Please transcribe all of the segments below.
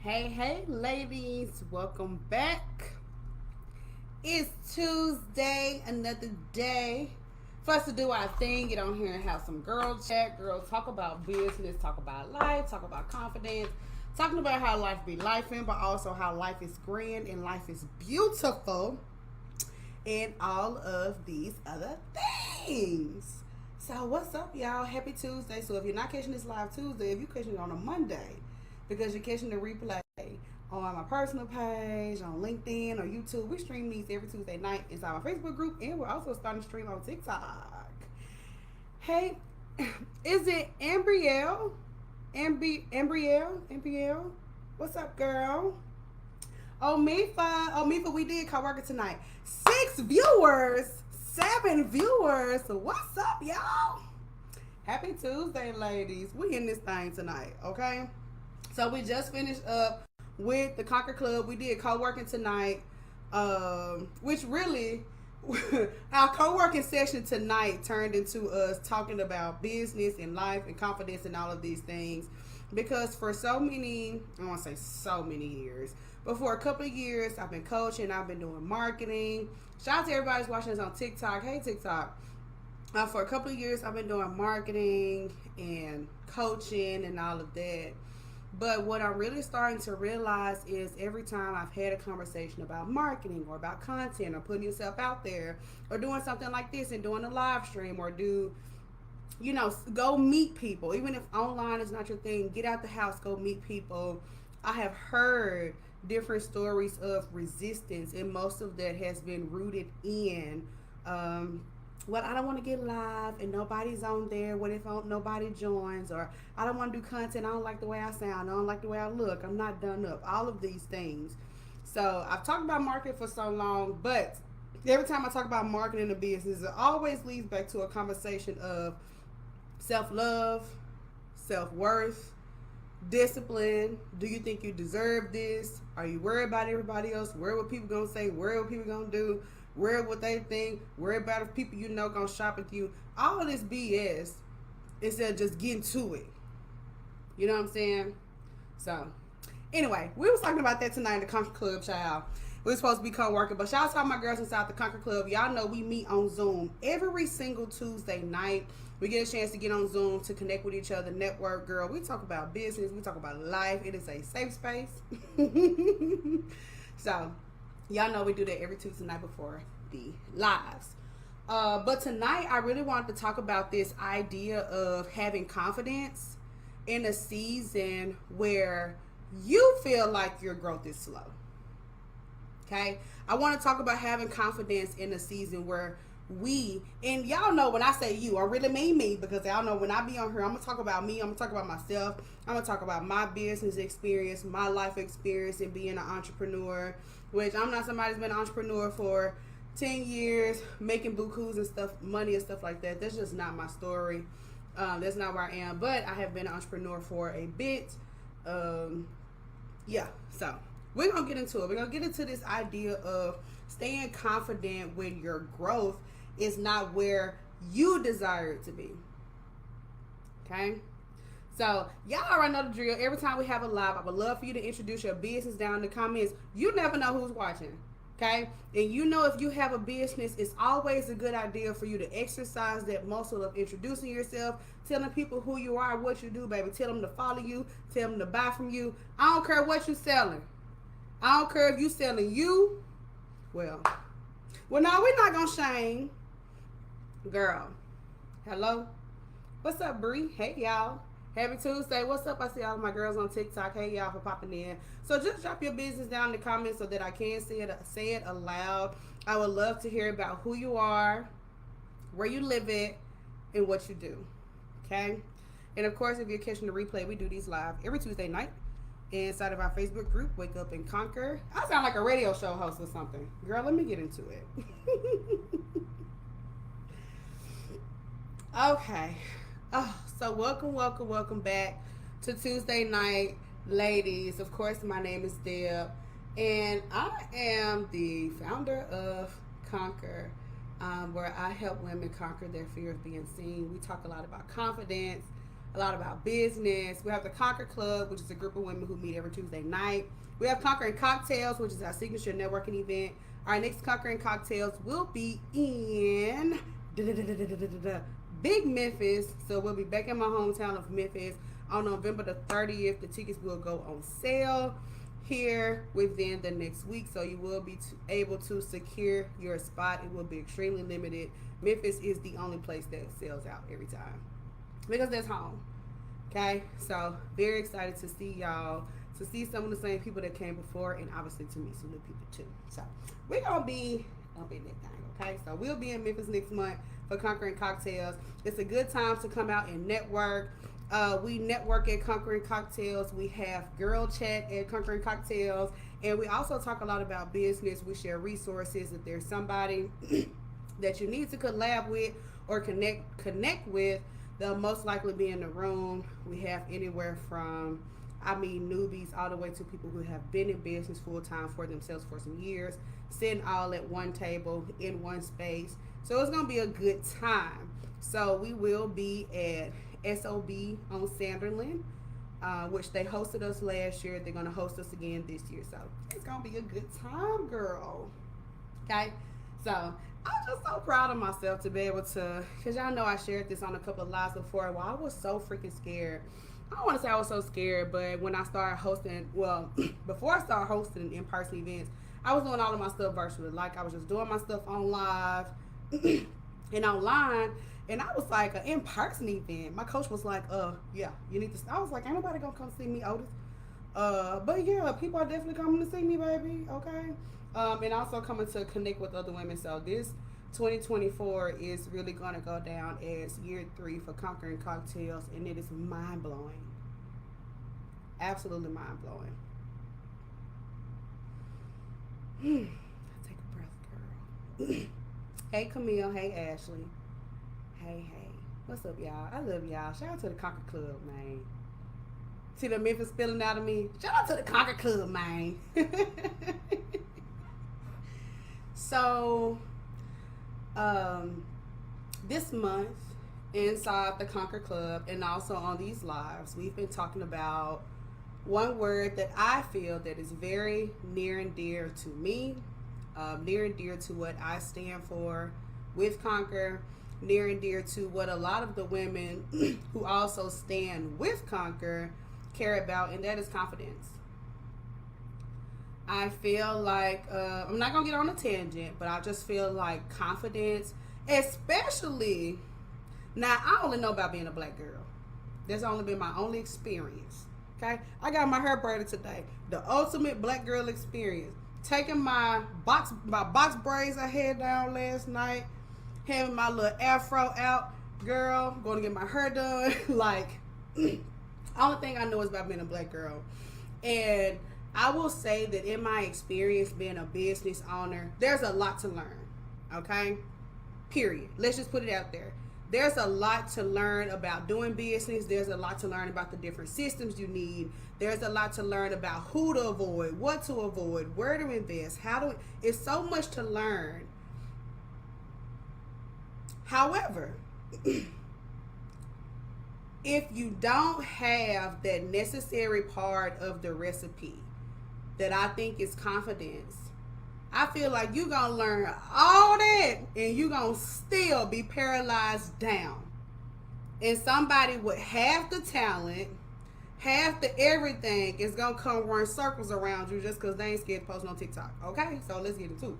Hey, ladies, welcome back. It's Tuesday, another day for us to do our thing, get on here and have some girl chat. Girls talk about business, talk about life, talk about confidence, talking about how life be lifing, but also how life is grand and life is beautiful, and all of these other things. So what's up, y'all? Happy Tuesday. So if you're not catching this live Tuesday, if you're catching it on a Monday, because you're catching the replay on my personal page, on LinkedIn or YouTube, we stream these every Tuesday night inside my Facebook group, and we're also starting to stream on TikTok. Hey, is it Ambrielle? Ambrielle? What's up, girl? Oh, Mifa, we did co-worker tonight. 6 viewers, 7 viewers. So what's up, y'all? Happy Tuesday, ladies. We in this thing tonight, okay? So we just finished up with the Conquer Club. We did co-working tonight, which really, our co-working session tonight turned into us talking about business and life and confidence and all of these things. Because for so many, I want to say so many years, but for a couple of years, I've been coaching, I've been doing marketing. Shout out to everybody who's watching us on TikTok. Hey, TikTok. For a couple of years, I've been doing marketing and coaching and all of that. But what I'm really starting to realize is every time I've had a conversation about marketing or about content or putting yourself out there or doing something like this and doing a live stream or go meet people. Even if online is not your thing, get out the house, go meet people. I have heard different stories of resistance, and most of that has been rooted in I don't want to get live and nobody's on there. What if nobody joins? Or I don't want to do content. I don't like the way I sound. I don't like the way I look. I'm not done up. All of these things. So I've talked about marketing for so long, but every time I talk about marketing in business, it always leads back to a conversation of self-love, self-worth, discipline. Do you think you deserve this? Are you worried about everybody else? Worried what people gonna say? Worried what people gonna do? Worried what they think? Worried about if people you know gonna shop with you? All of this BS instead of just getting to it. You know what I'm saying? So, anyway, we was talking about that tonight in the Conquer Club, child. We were supposed to be co-working, but shout out to all my girls inside the Conquer Club. Y'all know we meet on Zoom every single Tuesday night. We get a chance to get on Zoom to connect with each other, network, girl. We talk about business. We talk about life. It is a safe space. So, y'all know we do that every Tuesday night before the lives. But tonight, I really wanted to talk about this idea of having confidence in a season where you feel like your growth is slow. Okay? I want to talk about having confidence in a season where and y'all know when I say you, I really mean me, because y'all know when I be on here, I'm going to talk about me, I'm going to talk about myself, I'm going to talk about my business experience, my life experience in being an entrepreneur, which I'm not somebody who's been an entrepreneur for 10 years, making bukus and stuff, money and stuff like that. That's just not my story. That's not where I am, but I have been an entrepreneur for a bit. Yeah, so we're going to get into it. We're going to get into this idea of staying confident when your growth is not where you desire it to be. Okay? So, y'all already know the drill. Every time we have a live, I would love for you to introduce your business down in the comments. You never know who's watching. Okay? And you know if you have a business, it's always a good idea for you to exercise that muscle of introducing yourself, telling people who you are, what you do, baby. Tell them to follow you. Tell them to buy from you. I don't care what you're selling. I don't care if you're selling you. Well, no, we're not going to shame. Girl. Hello? What's up, Bree? Hey, y'all. Happy Tuesday. What's up? I see all of my girls on TikTok. Hey, y'all, for popping in. So just drop your business down in the comments so that I can say it aloud. I would love to hear about who you are, where you live at, and what you do. Okay? And, of course, if you're catching the replay, we do these live every Tuesday night inside of our Facebook group, Wake Up and Conquer. I sound like a radio show host or something. Girl, let me get into it. Okay. Oh, so welcome back to Tuesday night, ladies. Of course, my name is Deb, and I am the founder of Conquer, where I help women conquer their fear of being seen. We talk a lot about confidence, a lot about business. We have the Conquer Club, which is a group of women who meet every Tuesday night. We have Conquering Cocktails, which is our signature networking event. Our next Conquering Cocktails will be in Big Memphis. So we'll be back in my hometown of Memphis on November the 30th. The tickets will go on sale here within the next week, so you will be able to secure your spot. It will be extremely limited. Memphis is the only place that sells out every time because that's home. Okay, so very excited to see y'all, to see some of the same people that came before, and obviously to meet some new people too. So we're gonna be in that thing. Okay, so we'll be in Memphis next month for Conquering Cocktails. It's a good time to come out and network. We network at Conquering Cocktails. We have girl chat at Conquering Cocktails, and we also talk a lot about business. We share resources. If there's somebody that you need to collab with or connect with, they'll most likely be in the room. We have anywhere from, newbies all the way to people who have been in business full time for themselves for some years, sitting all at one table in one space. So it's gonna be a good time. So we will be at SOB on Sanderland, which they hosted us last year. They're gonna host us again this year. So it's gonna be a good time, girl. Okay, so I'm just so proud of myself to be able to, because y'all know I shared this on a couple of lives before. Well, I was so freaking scared. I don't want to say I was so scared, but when I started hosting, before I started hosting in-person events, I was doing all of my stuff virtually. Like, I was just doing my stuff on live and online, and I was like, an in-person event. My coach was like, yeah, you need to, I was like, ain't nobody gonna come see me, Otis. But yeah, people are definitely coming to see me, baby, okay? And also coming to connect with other women. So this 2024 is really going to go down as year 3 for Conquering Cocktails, and it is mind-blowing. Absolutely mind-blowing. Take a breath, girl. Hey, Camille. Hey, Ashley. Hey. What's up, y'all? I love y'all. Shout out to the Conquer Club, man. See the Memphis spilling out of me? Shout out to the Conquer Club, man. So, this month inside the Conquer Club and also on these lives, we've been talking about one word that I feel that is very near and dear to me, near and dear to what I stand for with Conquer, near and dear to what a lot of the women who also stand with Conquer care about, and that is confidence. I feel like, I'm not going to get on a tangent, but I just feel like confidence, especially, now I only know about being a black girl. That's only been my only experience, okay? I got my hair braided today. The ultimate black girl experience. Taking my box braids I had down last night, having my little afro out, girl, going to get my hair done. Like, only thing I know is about being a black girl. And I will say that in my experience being a business owner, there's a lot to learn, okay? Period. Let's just put it out there. There's a lot to learn about doing business. There's a lot to learn about the different systems you need. There's a lot to learn about who to avoid, what to avoid, where to invest, how to, it's so much to learn. However, if you don't have that necessary part of the recipe that I think is confidence, I feel like you're going to learn all that and you're going to still be paralyzed down. And somebody with half the talent, half the everything is going to come run circles around you just because they ain't scared to post on TikTok. Okay? So let's get into it.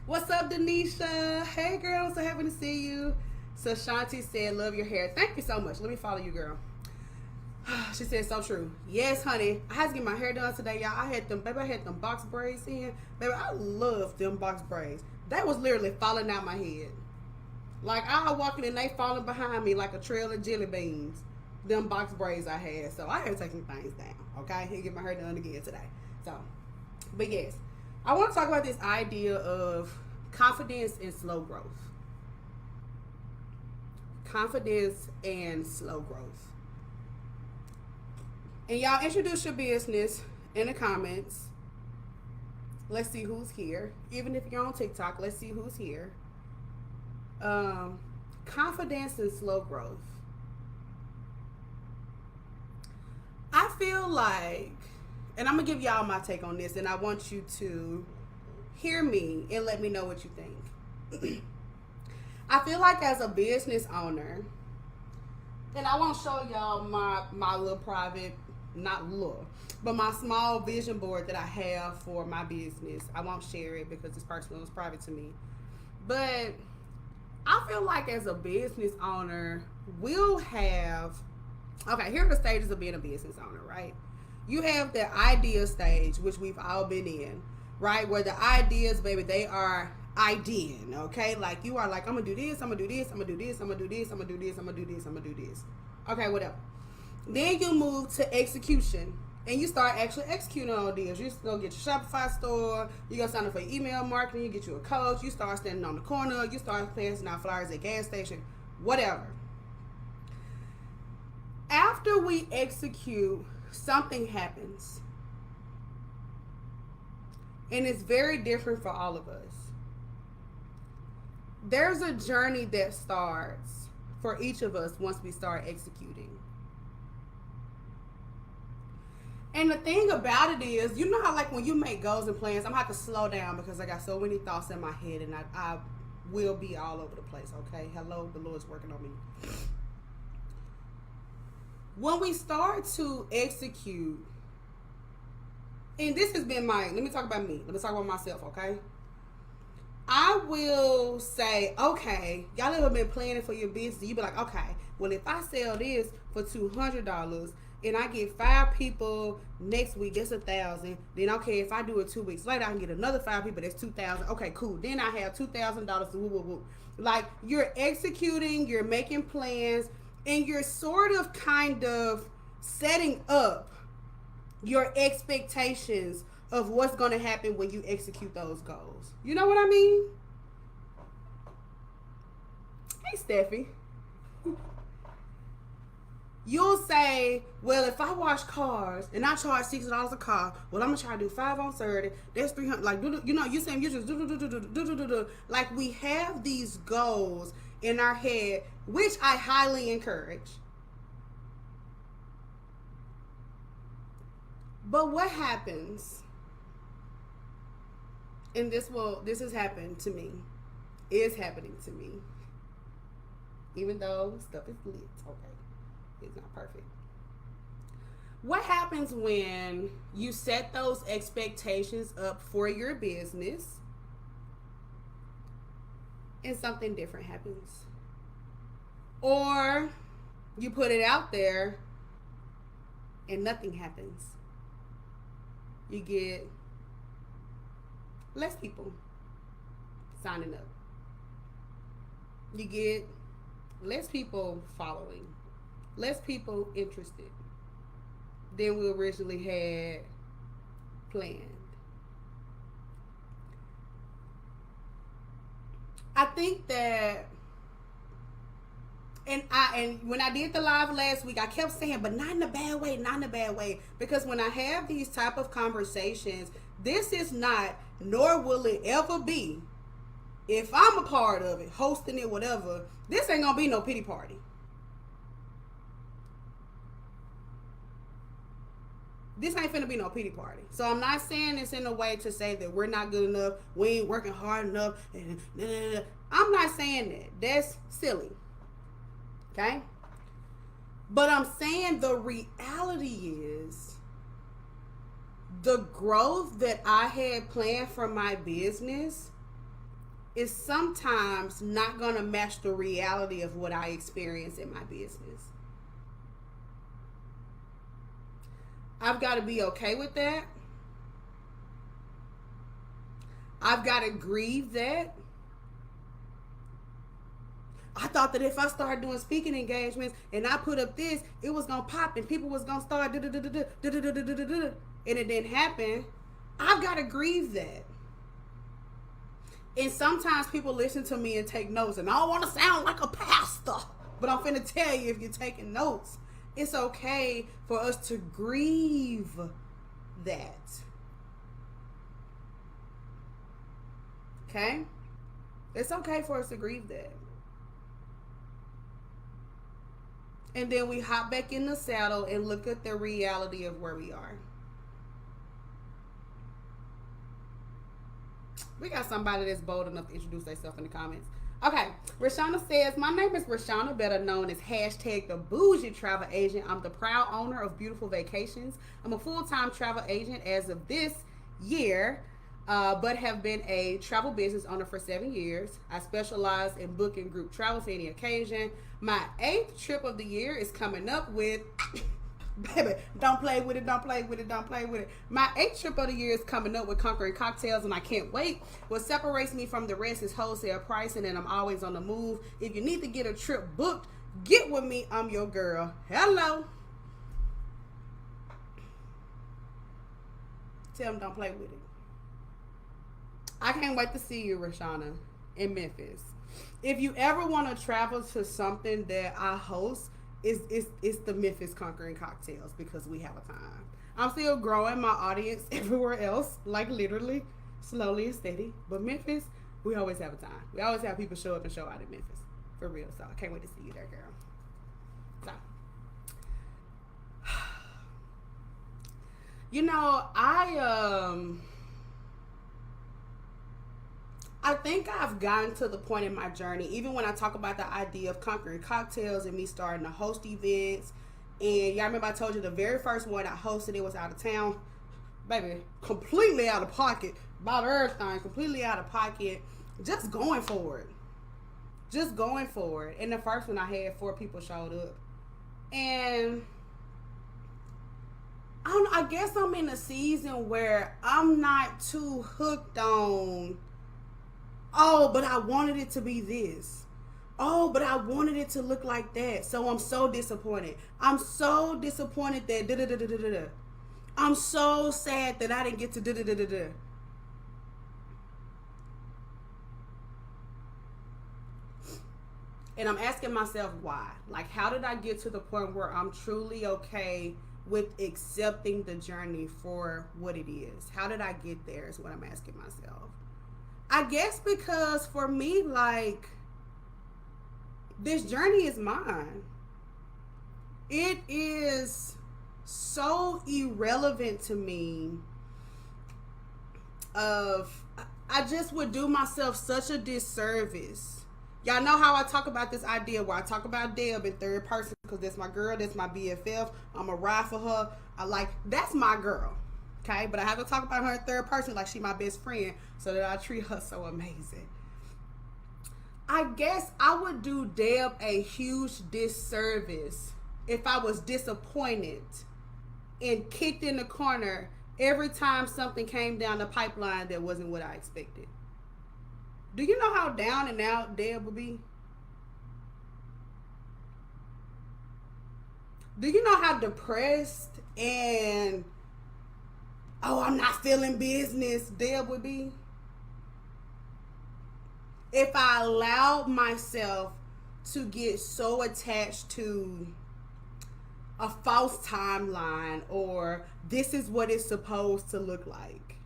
What's up, Denisha? Hey, girl. I'm so happy to see you. So Shanti said, love your hair. Thank you so much. Let me follow you, girl. She said, so true. Yes, honey. I had to get my hair done today, y'all. I had them box braids in. Baby, I love them box braids. They was literally falling out my head. Like, I was walking and they falling behind me like a trail of jelly beans. Them box braids I had. So I had to take some things down. Okay? And get my hair done again today. So, but yes. I want to talk about this idea of confidence and slow growth. Confidence and slow growth. And y'all introduce your business in the comments. Let's see who's here. Even if you're on TikTok, let's see who's here. Confidence and slow growth. feel like, and I'm gonna give y'all my take on this, and I want you to hear me and let me know what you think. I feel like as a business owner, and I want to show y'all my little private, not little, but my small vision board that I have for my business. I won't share it because it's personal, it's private to me. But I feel like as a business owner, we'll have, okay, here are the stages of being a business owner, right? You have the idea stage, which we've all been in, right? Where the ideas, baby, they are ideaing, okay? Like you are like, I'm gonna do this, I'm gonna do this, I'm gonna do this, I'm gonna do this, I'm gonna do this, I'm gonna do this, I'm gonna do this. Okay, whatever. Then you move to execution. And you start actually executing on deals. You go get your Shopify store. You go sign up for email marketing. You get you a coach. You start standing on the corner. You start passing out flyers at gas station. Whatever. After we execute, something happens. And it's very different for all of us. There's a journey that starts for each of us once we start executing. And the thing about it is, you know how like when you make goals and plans, I'm going to have to slow down because I got so many thoughts in my head and I will be all over the place, okay? Hello, the Lord's working on me. When we start to execute, and this has been let me talk about me. Let me talk about myself, okay? I will say, okay, y'all ever been planning for your business? You be like, okay, well, if I sell this for $200, and I get 5 people next week, that's 1,000. Then okay, if I do it 2 weeks later, I can get another 5 people, that's 2,000. Okay, cool. Then I have $2,000 to woo woo woo. Like you're executing, you're making plans, and you're sort of kind of setting up your expectations of what's going to happen when you execute those goals. You know what I mean? Hey, Steffi. You'll say, well, if I wash cars and I charge $60 a car, well, I'm gonna try to do 5 on Saturday. That's 300. Like, you know, you saying you just do. Like we have these goals in our head, which I highly encourage. But what happens? And this has happened to me. Is happening to me. Even though stuff is lit, okay. It's not perfect. What happens when you set those expectations up for your business and something different happens? Or you put it out there and nothing happens. You get less people signing up. You get less people following. Less people interested than we originally had planned. I think that, and when I did the live last week, I kept saying, but not in a bad way, not in a bad way. Because when I have these type of conversations, this is not, nor will it ever be, if I'm a part of it, hosting it, whatever, this ain't gonna be no pity party. This ain't finna be no pity party. So I'm not saying this in a way to say that we're not good enough, we ain't working hard enough. I'm not saying that. That's silly. Okay? But I'm saying the reality is the growth that I had planned for my business is sometimes not gonna match the reality of what I experience in my business. I've got to be okay with that. I've got to grieve that. I thought that if I started doing speaking engagements and I put up this, it was going to pop and people was going to start and it didn't happen. I've got to grieve that. And sometimes people listen to me and take notes, and I don't want to sound like a pastor, but I'm finna tell you, if you're taking notes, it's okay for us to grieve that. Okay? It's okay for us to grieve that. And then we hop back in the saddle and look at the reality of where we are. We got somebody that's bold enough to introduce themselves in the comments. Okay, Rashana says, my name is Rashana, better known as hashtag the bougie travel agent. I'm the proud owner of Beautiful Vacations. I'm a full-time travel agent as of this year, but have been a travel business owner for 7 years. I specialize in booking group travel for any occasion. My 8th trip of the year is coming up with... Baby, don't play with it, don't play with it, don't play with it. My 8th trip of the year is coming up with Conquering Cocktails, and I can't wait. What separates me from the rest is wholesale pricing, and I'm always on the move. If you need to get a trip booked, get with me. I'm your girl. Hello. Tell them don't play with it. I can't wait to see you, Rashana, in Memphis. If you ever want to travel to something that I host, it's the Memphis Conquering Cocktails, because we have a time. I'm still growing my audience everywhere else, like literally, slowly and steady. But Memphis, we always have a time. We always have people show up and show out in Memphis. For real. So I can't wait to see you there, girl. So, you know, I think I've gotten to the point in my journey, even when I talk about the idea of Conquering Cocktails and me starting to host events. And y'all remember I told you the very first one I hosted, it was out of town. Baby, completely out of pocket. Bought everything, completely out of pocket. Just going for it. Just going for it. And the first one I had 4 people showed up. And I don't know, I guess I'm in a season where I'm not too hooked on... oh, but I wanted it to be this. Oh, but I wanted it to look like that. So I'm so disappointed. I'm so disappointed that da-da-da-da-da-da. I'm so sad that I didn't get to da-da-da-da-da. And I'm asking myself why. Like, how did I get to the point where I'm truly okay with accepting the journey for what it is? How did I get there is what I'm asking myself. I guess because for me, like, this journey is mine. It is so irrelevant to me I just would do myself such a disservice. Y'all know how I talk about this idea where I talk about Deb in third person because that's my girl, that's my BFF. I'm a ride for her. That's my girl. Okay, but I have to talk about her in third person like she my best friend so that I treat her so amazing. I guess I would do Deb a huge disservice if I was disappointed and kicked in the corner every time something came down the pipeline that wasn't what I expected. Do you know how down and out Deb would be? Do you know how depressed and I'm not feeling business Deb would be? If I allowed myself to get so attached to a false timeline or this is what it's supposed to look like.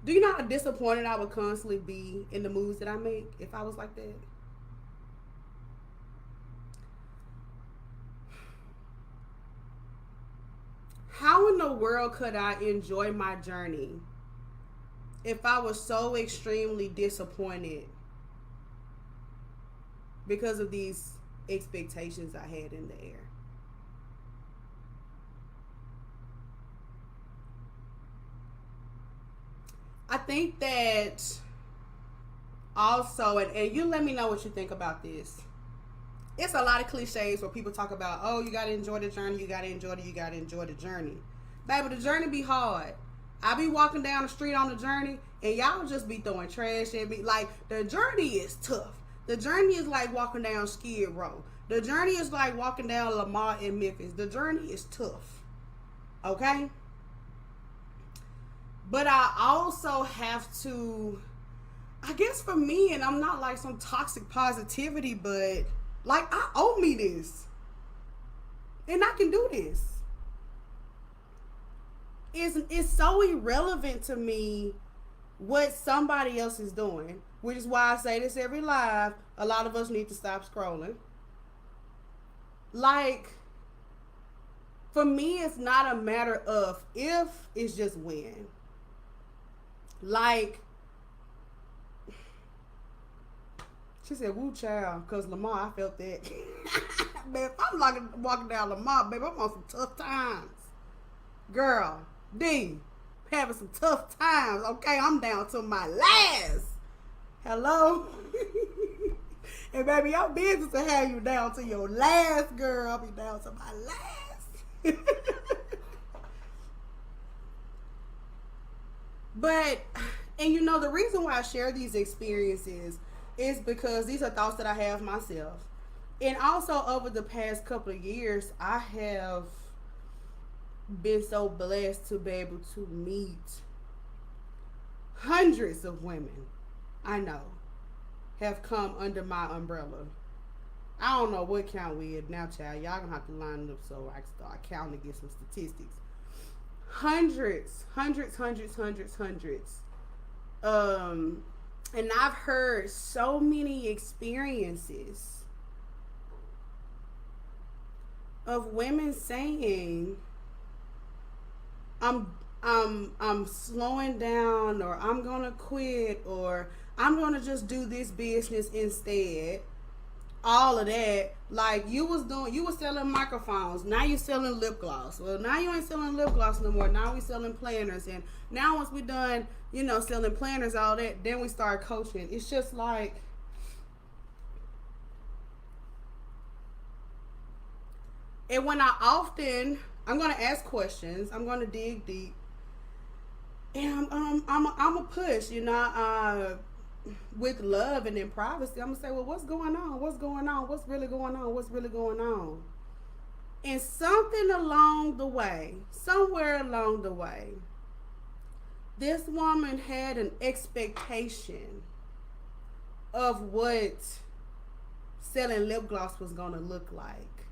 Do you know how disappointed I would constantly be in the moves that I make if I was like that? How in the world could I enjoy my journey if I was so extremely disappointed because of these expectations I had in the air? I think that also, and you let me know what you think about this. It's a lot of cliches where people talk about, oh, you got to enjoy the journey, you got to enjoy the journey. Baby, the journey be hard. I be walking down the street on the journey, and y'all just be throwing trash at me. Like, the journey is tough. The journey is like walking down Skid Row. The journey is like walking down Lamar in Memphis. The journey is tough. Okay? But I also have to, I guess for me, and I'm not like some toxic positivity, but like I owe me this. And I can do this. It's so irrelevant to me what somebody else is doing. Which is why I say this every live. A lot of us need to stop scrolling. Like, for me, it's not a matter of if, it's just when. Like, she said, woo child, because Lamar, I felt that. Man, if I'm like walking down Lamar, baby, I'm on some tough times. Girl, D, having some tough times, okay? I'm down to my last. Hello? And baby, your business to have you down to your last, girl. I'll be down to my last. But, and you know, the reason why I share these experiences is because these are thoughts that I have myself. And also over the past couple of years, I have been so blessed to be able to meet hundreds of women I know have come under my umbrella. I don't know what count we at now, child. Y'all gonna have to line up so I can start counting and get some statistics. Hundreds. And I've heard so many experiences of women saying, I'm slowing down, or I'm gonna quit, or I'm gonna just do this business instead. All of that. Like, you was selling microphones, now you selling lip gloss. Well, now you ain't selling lip gloss no more. Now we selling planners. And now once we done, selling planners, all that, then we start coaching. It's just like, and when I'm gonna ask questions, I'm gonna dig deep, and I'm a push, with love and in privacy. I'm gonna say, well, what's going on? What's going on? What's really going on? What's really going on? And somewhere along the way, this woman had an expectation of what selling lip gloss was gonna look like.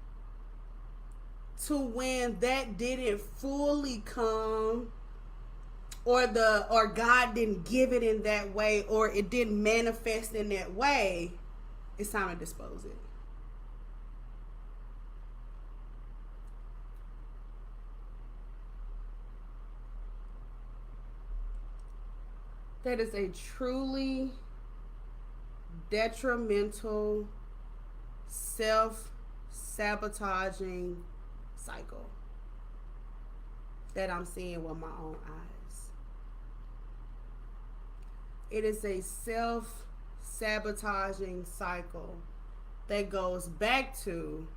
To when that didn't fully come, or God didn't give it in that way, or it didn't manifest in that way, it's time to dispose it. That is a truly detrimental, self-sabotaging cycle that I'm seeing with my own eyes. It is a self-sabotaging cycle that goes back to,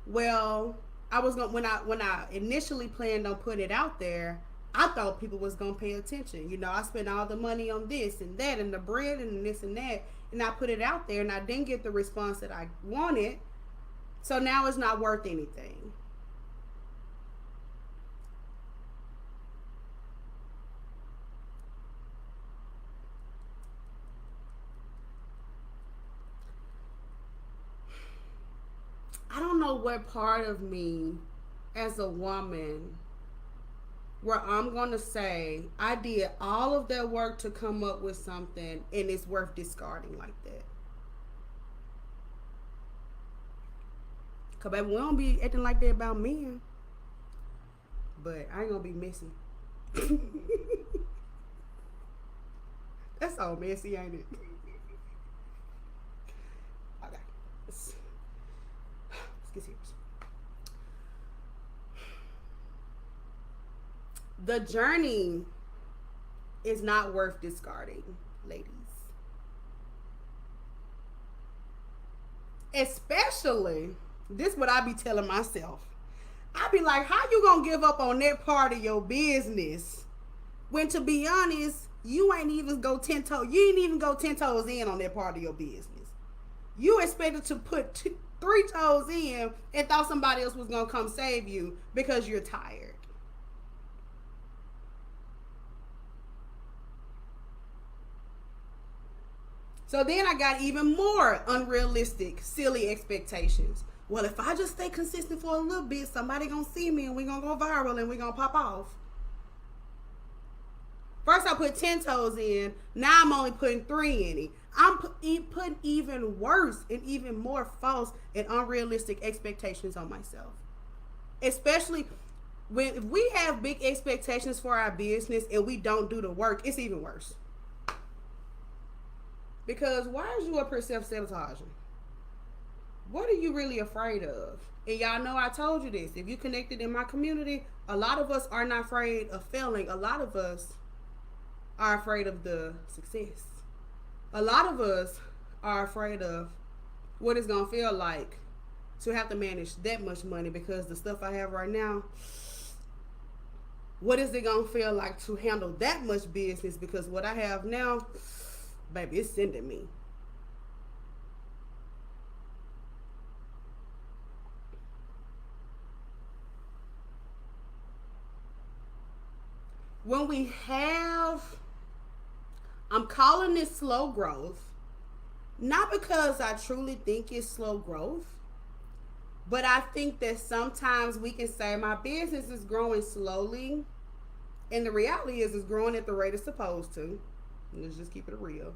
well, when I initially planned on putting it out there, I thought people was gonna pay attention. I spent all the money on this and that and the bread and this and that, and I put it out there and I didn't get the response that I wanted. So now it's not worth anything. I don't know what part of me as a woman where I'm going to say I did all of that work to come up with something and it's worth discarding like that. Because, baby, we don't be acting like that about men. But I ain't going to be messy. That's all messy, ain't it? Okay. Let's get serious. The journey is not worth discarding, ladies. Especially, this what I be telling myself. I be like, how you gonna give up on that part of your business when, to be honest, you ain't even go 10 toes. You ain't even go 10 toes in on that part of your business. You expected to put 3 toes in and thought somebody else was gonna come save you because you're tired. So then I got even more unrealistic, silly expectations. Well, if I just stay consistent for a little bit, somebody gonna see me and we gonna go viral and we gonna pop off. First I put 10 toes in. Now I'm only putting 3 in it. I'm putting even worse and even more false and unrealistic expectations on myself. Especially when if we have big expectations for our business and we don't do the work, it's even worse. Because why is you up here self-sabotaging? What are you really afraid of? And y'all know I told you this. If you connected in my community, a lot of us are not afraid of failing. A lot of us are afraid of the success. A lot of us are afraid of what it's going to feel like to have to manage that much money, because the stuff I have right now, what is it going to feel like to handle that much business? Because what I have now, baby, it's sending me. When we have, I'm calling this slow growth, not because I truly think it's slow growth, but I think that sometimes we can say my business is growing slowly, and the reality is it's growing at the rate it's supposed to. Let's just keep it real.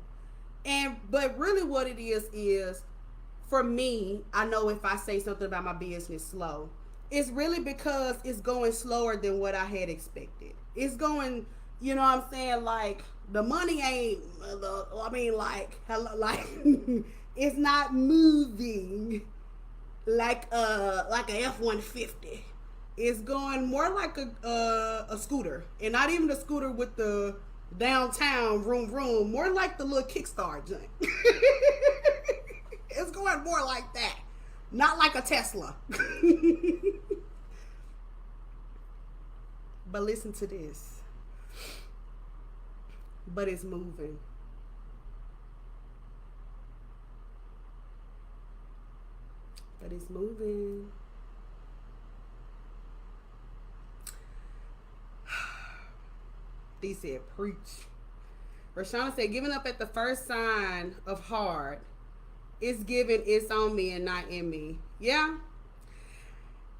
But really what it is for me, I know if I say something about my business slow, it's really because it's going slower than what I had expected. It's going, you know what I'm saying? Like, the money ain't, I mean, like, hello, like, it's not moving like a F-150. It's going more like a scooter, and not even a scooter with the downtown vroom, more like the little Kickstart joint. It's going more like that, not like a Tesla. But listen to this. But it's moving. But it's moving. They said, preach. Rashana said, giving up at the first sign of hard. It's given, it's on me and not in me. Yeah.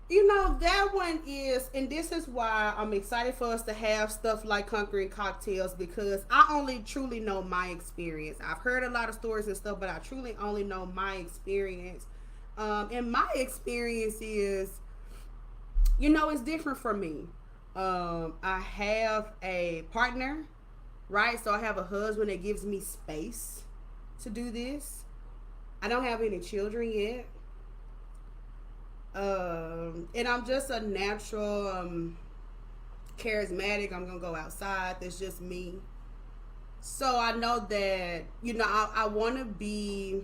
You know, that one is, and this is why I'm excited for us to have stuff like Conquering Cocktails, because I only truly know my experience. I've heard a lot of stories and stuff, but I truly only know my experience. And my experience is, you know, it's different for me. I have a partner, right? So I have a husband that gives me space to do this. I don't have any children yet. And I'm just a natural, charismatic. I'm gonna go outside. That's just me. So I know that, you know, I want to be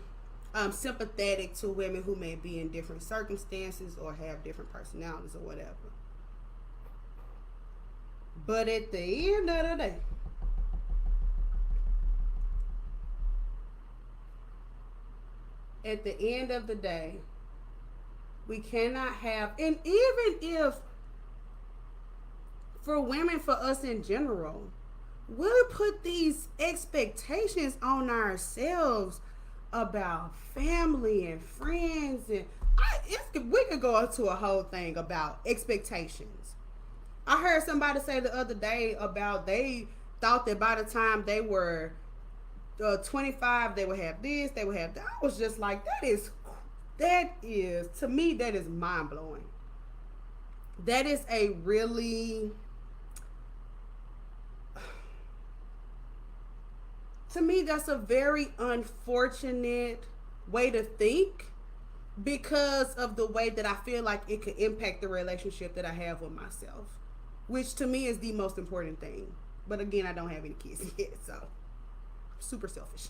sympathetic to women who may be in different circumstances or have different personalities or whatever. But at the end of the day, we cannot have, and even if for women, for us in general, we'll put these expectations on ourselves about family and friends, and we could go into a whole thing about expectations. I heard somebody say the other day about they thought that by the time they were 25, they would have this, they would have that. I was just like, that is to me, that is mind blowing. That is a really, to me, that's a very unfortunate way to think, because of the way that I feel like it could impact the relationship that I have with myself, which to me is the most important thing. But again, I don't have any kids yet, so I'm super selfish.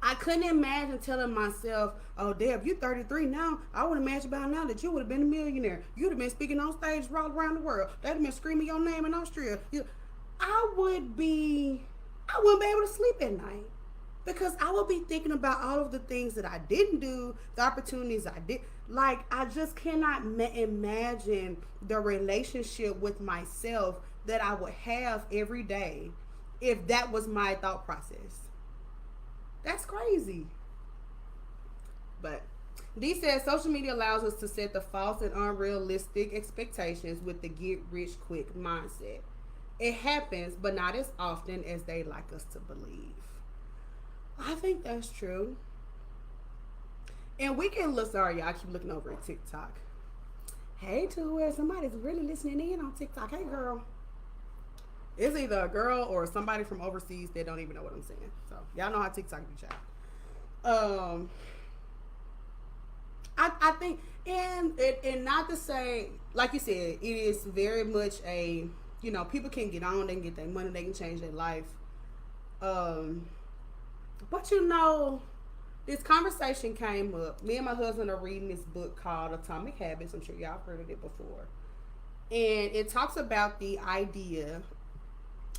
I couldn't imagine telling myself, oh, Deb, you're 33 now. I would imagine by now that you would have been a millionaire. You'd have been speaking on stage all around the world. They'd have been screaming your name in Austria. I wouldn't be able to sleep at night, because I would be thinking about all of the things that I didn't do, the opportunities I did. Like, I just cannot imagine the relationship with myself that I would have every day if that was my thought process. That's crazy. But Dee says social media allows us to set the false and unrealistic expectations with the get rich quick mindset. It happens, but not as often as they like us to believe. I think that's true. And we can look, sorry, y'all, I keep looking over at TikTok. Hey, to where somebody's really listening in on TikTok. Hey, girl. It's either a girl or somebody from overseas that don't even know what I'm saying. So, y'all know how TikTok be chat. I think, and not to say, like you said, it is very much a, people can get on, they can get their money, they can change their life. But this conversation came up. Me and my husband are reading this book called Atomic Habits. I'm sure y'all have heard of it before. And it talks about the idea,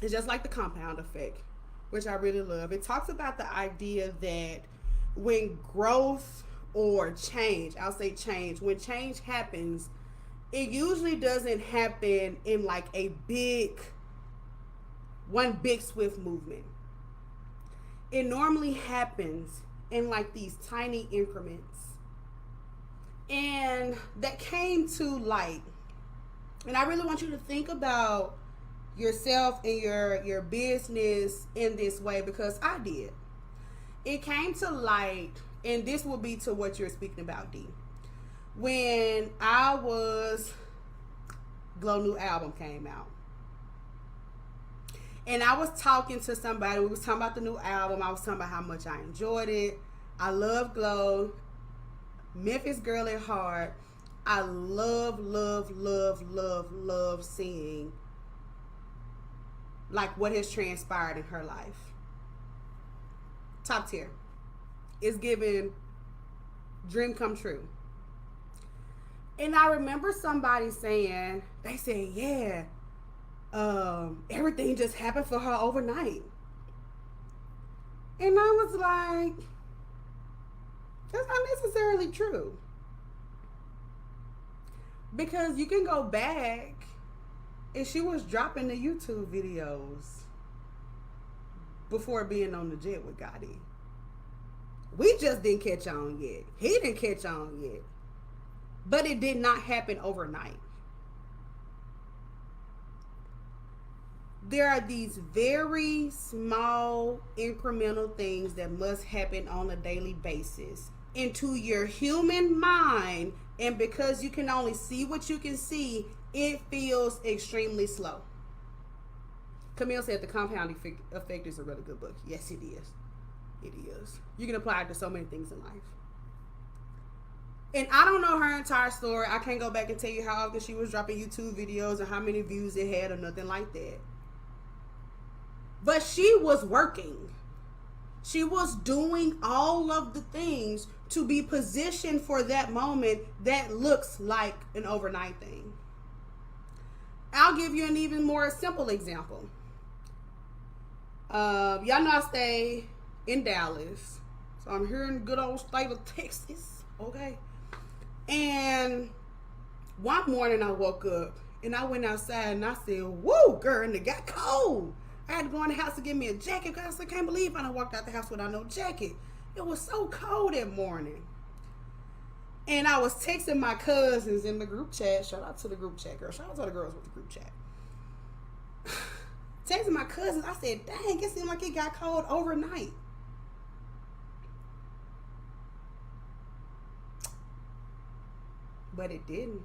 it's just like the compound effect, which I really love. It talks about the idea that when growth or change, I'll say change, when change happens, it usually doesn't happen in like one big swift movement. It normally happens in like these tiny increments. And that came to light. And I really want you to think about yourself and your business in this way, because I did. It came to light, and this will be to what you're speaking about, D. When Glow new album came out. And I was talking to somebody. We was talking about the new album. I was talking about how much I enjoyed it. I love Glow. Memphis girl at heart. I love seeing like what has transpired in her life. Top tier. It's giving dream come true. And I remember somebody saying, they said, yeah, everything just happened for her overnight. And I was like, that's not necessarily true. Because you can go back, and she was dropping the YouTube videos before being on the jet with Gotti. We just didn't catch on yet. He didn't catch on yet. But it did not happen overnight. There are these very small incremental things that must happen on a daily basis into your human mind, and because you can only see what you can see, it feels extremely slow. Camille said The Compound Effect is a really good book. Yes, it is. It is. You can apply it to so many things in life. And I don't know her entire story. I can't go back and tell you how often she was dropping YouTube videos and how many views it had or nothing like that. But she was working. She was doing all of the things to be positioned for that moment that looks like an overnight thing. I'll give you an even more simple example. Y'all know I stay in Dallas. So I'm here in the good old state of Texas. Okay. And one morning I woke up and I went outside and I said, woo, girl, and it got cold. I had to go in the house to get me a jacket because I can't believe I done walked out the house without no jacket. It was so cold that morning. And I was texting my cousins in the group chat. Shout out to the group chat, girl. Shout out to the girls with the group chat. Texting my cousins, I said, dang, it seemed like it got cold overnight. But it didn't.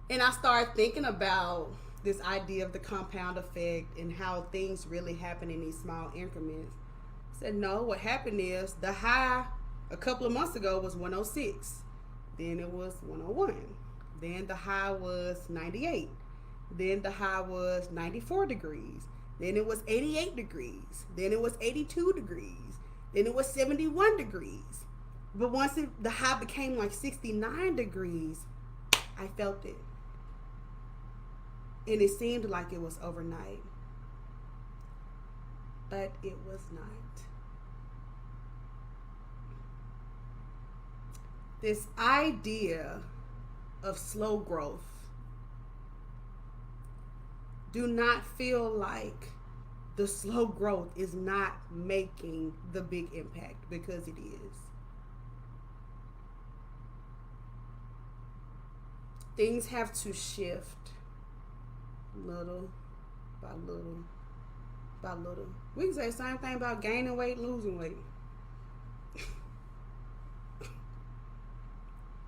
And I started thinking about this idea of the compound effect and how things really happen in these small increments. I said, no, what happened is the high a couple of months ago was 106. Then it was 101. Then the high was 98. Then the high was 94 degrees. Then it was 88 degrees. Then it was 82 degrees. Then it was 71 degrees. But once the high became like 69 degrees, I felt it. And it seemed like it was overnight. But it was not. This idea of slow growth, do not feel like the slow growth is not making the big impact, because it is. Things have to shift. little by little by little. We can say the same thing about gaining weight, losing weight.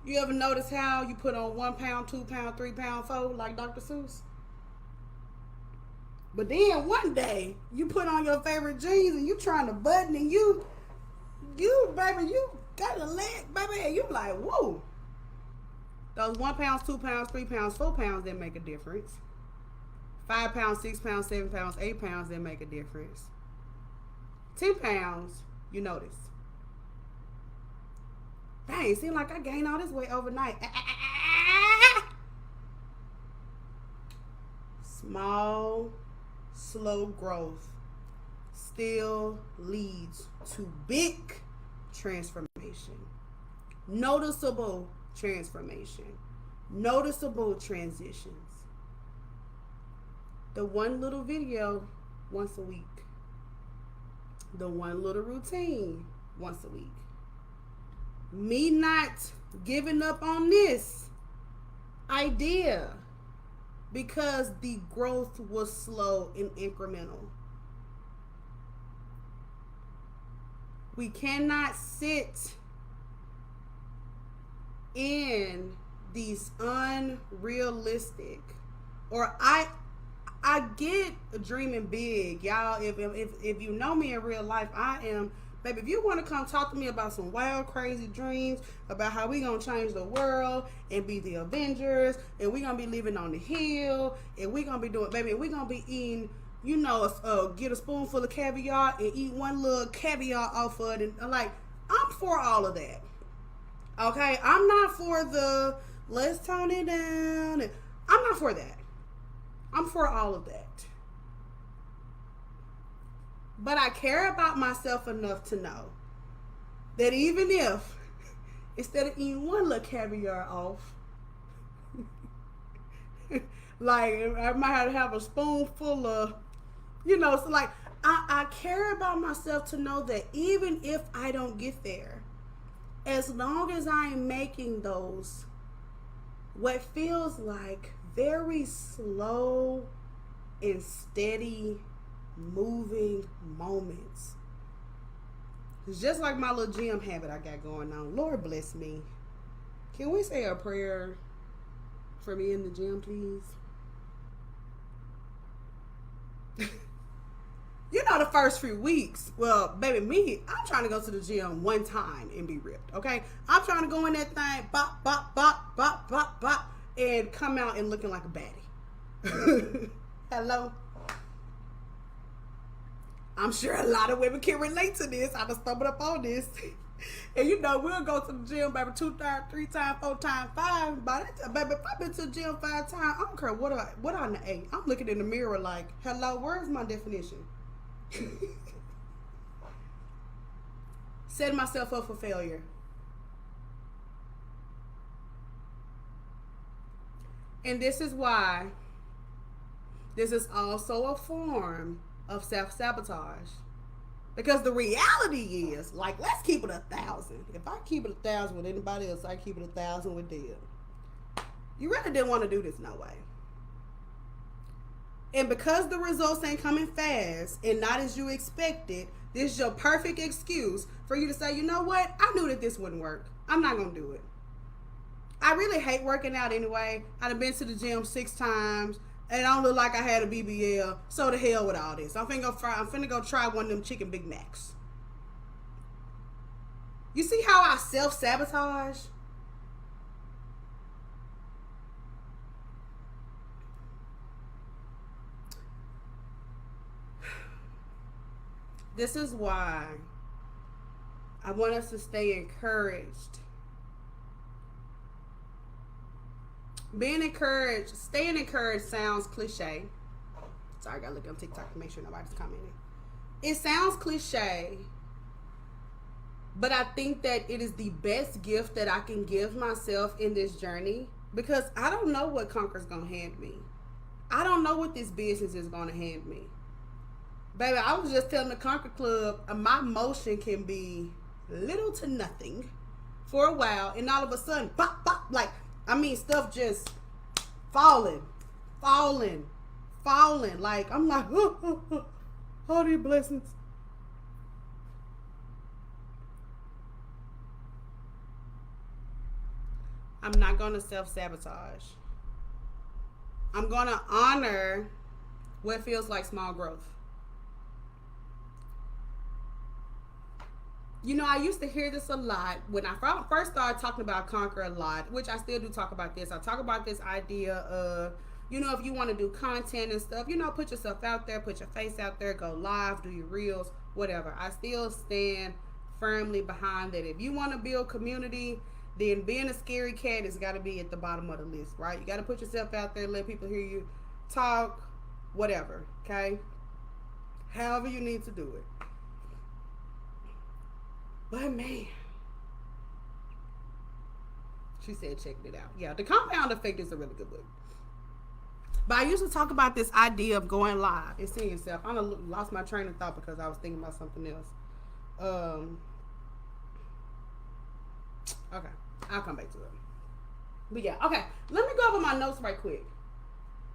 You ever notice how you put on 1 pound, 2 pound, 3 pound fold like Dr. Seuss? But then one day you put on your favorite jeans and you trying to button and you baby, you got a leg, baby, and you like, whoa. Those 1 pounds, 2 pounds, 3 pounds, 4 pounds that make a difference. 5 pounds, 6 pounds, 7 pounds, 8 pounds that make a difference. 10 pounds, you notice. Dang, it seems like I gained all this weight overnight. Small, slow growth still leads to big transformation. Noticeable transformation. Noticeable transitions. The one little video once a week. The one little routine once a week. Me not giving up on this idea because the growth was slow and incremental. We cannot sit in these unrealistic, or I get dreaming big, y'all. If you know me in real life, I am. Baby, if you want to come talk to me about some wild, crazy dreams, about how we going to change the world and be the Avengers, and we going to be living on the hill, and we going to be doing, baby, we going to be eating, you know, get a spoonful of caviar and eat one little caviar off of it. And, like, I'm for all of that. Okay? I'm not for the, let's tone it down. I'm not for that. I'm for all of that. But I care about myself enough to know that even if, instead of eating one little caviar off, like I might have a spoonful of, you know, so like I care about myself to know that even if I don't get there, as long as I am making those, what feels like very slow and steady moving moments. It's just like my little gym habit I got going on. Lord bless me. Can we say a prayer for me in the gym, please? You know, the first few weeks, well, baby, me, I'm trying to go to the gym one time and be ripped, okay? I'm trying to go in that thing, bop, bop, bop, bop, bop, bop, and come out and looking like a baddie. Hello? I'm sure a lot of women can relate to this. I just stumbled up on this. And you know, we'll go to the gym, baby, 2 times, 3 times, 4 times, 5. By that time, baby, if I've been to the gym 5 times, I don't care what I ate. I'm looking in the mirror like, hello, where's my definition? Setting myself up for failure. And this is why this is also a form of self-sabotage. Because the reality is, like, let's keep it 1,000. If I keep it 1,000 with anybody else, I keep it 1,000 with them. You really didn't want to do this no way. And because the results ain't coming fast and not as you expected, this is your perfect excuse for you to say, you know what? I knew that this wouldn't work. I'm not going to do it. I really hate working out anyway. I've been to the gym 6 times. And I don't look like I had a BBL, so the hell with all this. I'm finna go try one of them chicken Big Macs. You see how I self-sabotage? This is why I want us to stay encouraged. Being encouraged, staying encouraged sounds cliche. Sorry, I gotta look on TikTok to make sure nobody's commenting. It sounds cliche, but I think that it is the best gift that I can give myself in this journey, because I don't know what Conquer's gonna hand me. I don't know what this business is gonna hand me. Baby, I was just telling the Conquer Club, my motion can be little to nothing for a while, and all of a sudden, pop, pop, like, I mean, stuff just falling. falling. Like, I'm like, all these blessings. I'm not going to self-sabotage. I'm going to honor what feels like small growth. You know, I used to hear this a lot when I first started talking about Conquer a Lot, which I still do talk about this. I talk about this idea of, you know, if you want to do content and stuff, you know, put yourself out there, put your face out there, go live, do your reels, whatever. I still stand firmly behind that. If you want to build community, then being a scary cat has got to be at the bottom of the list, right? You got to put yourself out there, let people hear you talk, whatever, okay? However you need to do it. But man, she said, check it out. Yeah, The Compound Effect is a really good book. But I used to talk about this idea of going live and seeing yourself. I lost my train of thought because I was thinking about something else. Okay, I'll come back to it. But yeah, okay. Let me go over my notes right quick.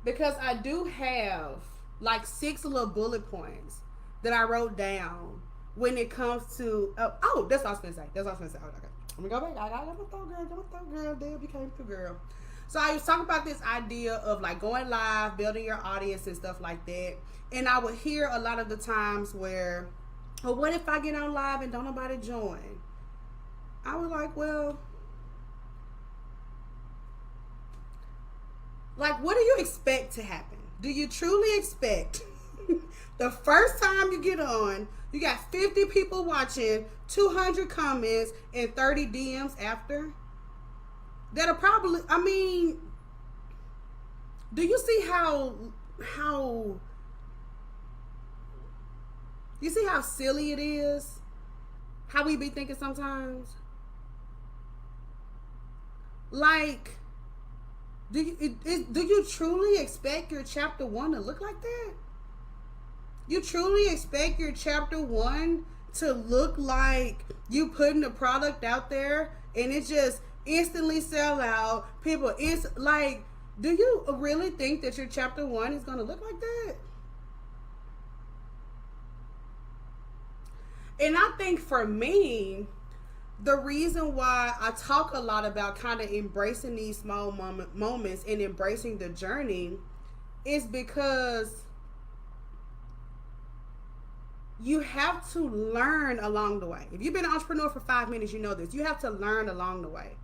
Because I do have like 6 little bullet points that I wrote down when it comes to oh, that's what I was gonna say. Okay. Let me go back. I got my thought, girl. Damn, you came through, girl. So I was talking about this idea of like going live, building your audience and stuff like that. And I would hear a lot of the times where, well, what if I get on live and don't nobody join? I was like, well, like, what do you expect to happen? Do you truly expect the first time you get on, you got 50 people watching, 200 comments, and 30 DMs after? That'll probably, I mean, do you see how you see how silly it is? How we be thinking sometimes? Like, do you truly expect your chapter 1 to look like that? You truly expect your chapter 1 to look like you putting the product out there and it just instantly sell out? People like, do you really think that your chapter 1 is going to look like that? And I think for me, the reason why I talk a lot about kind of embracing these small moments and embracing the journey is because you have to learn along the way. If you've been an entrepreneur for 5 minutes, you know this. You have to learn along the way.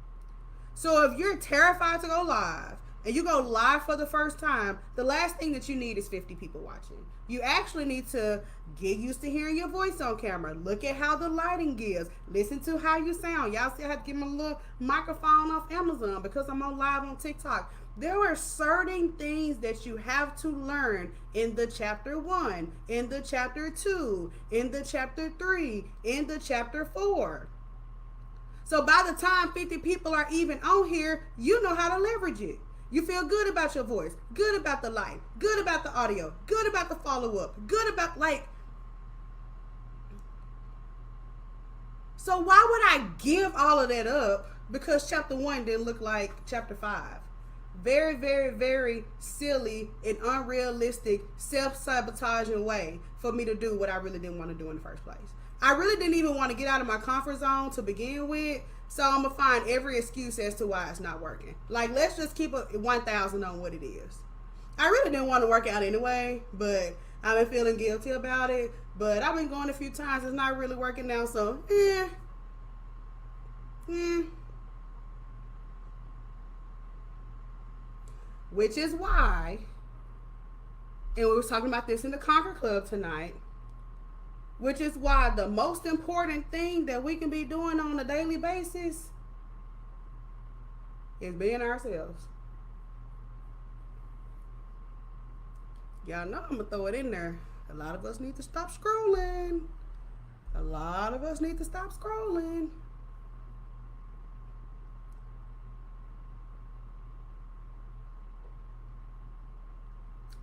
So if you're terrified to go live and you go live for the first time, the last thing that you need is 50 people watching. You actually need to get used to hearing your voice on camera. Look at how the lighting gives. Listen to how you sound. Y'all see I have to get my little microphone off Amazon because I'm on live on TikTok. There are certain things that you have to learn in the chapter 1, in the chapter 2, in the chapter 3, in the chapter 4. So by the time 50 people are even on here, you know how to leverage it. You feel good about your voice, good about the light, good about the audio, good about the follow-up, good about, like, so why would I give all of that up because chapter 1 didn't look like chapter 5? Very, very, very silly and unrealistic, self-sabotaging way for me to do what I really didn't want to do in the first place. I really didn't even want to get out of my comfort zone to begin with, so I'm going to find every excuse as to why it's not working. Like, let's just keep it 1,000 on what it is. I really didn't want to work out anyway, but I've been feeling guilty about it. But I've been going a few times. It's not really working now, so, Which is why, and we were talking about this in the Conquer Club tonight, which is why the most important thing that we can be doing on a daily basis is being ourselves. Y'all know I'm going to throw it in there. A lot of us need to stop scrolling. A lot of us need to stop scrolling.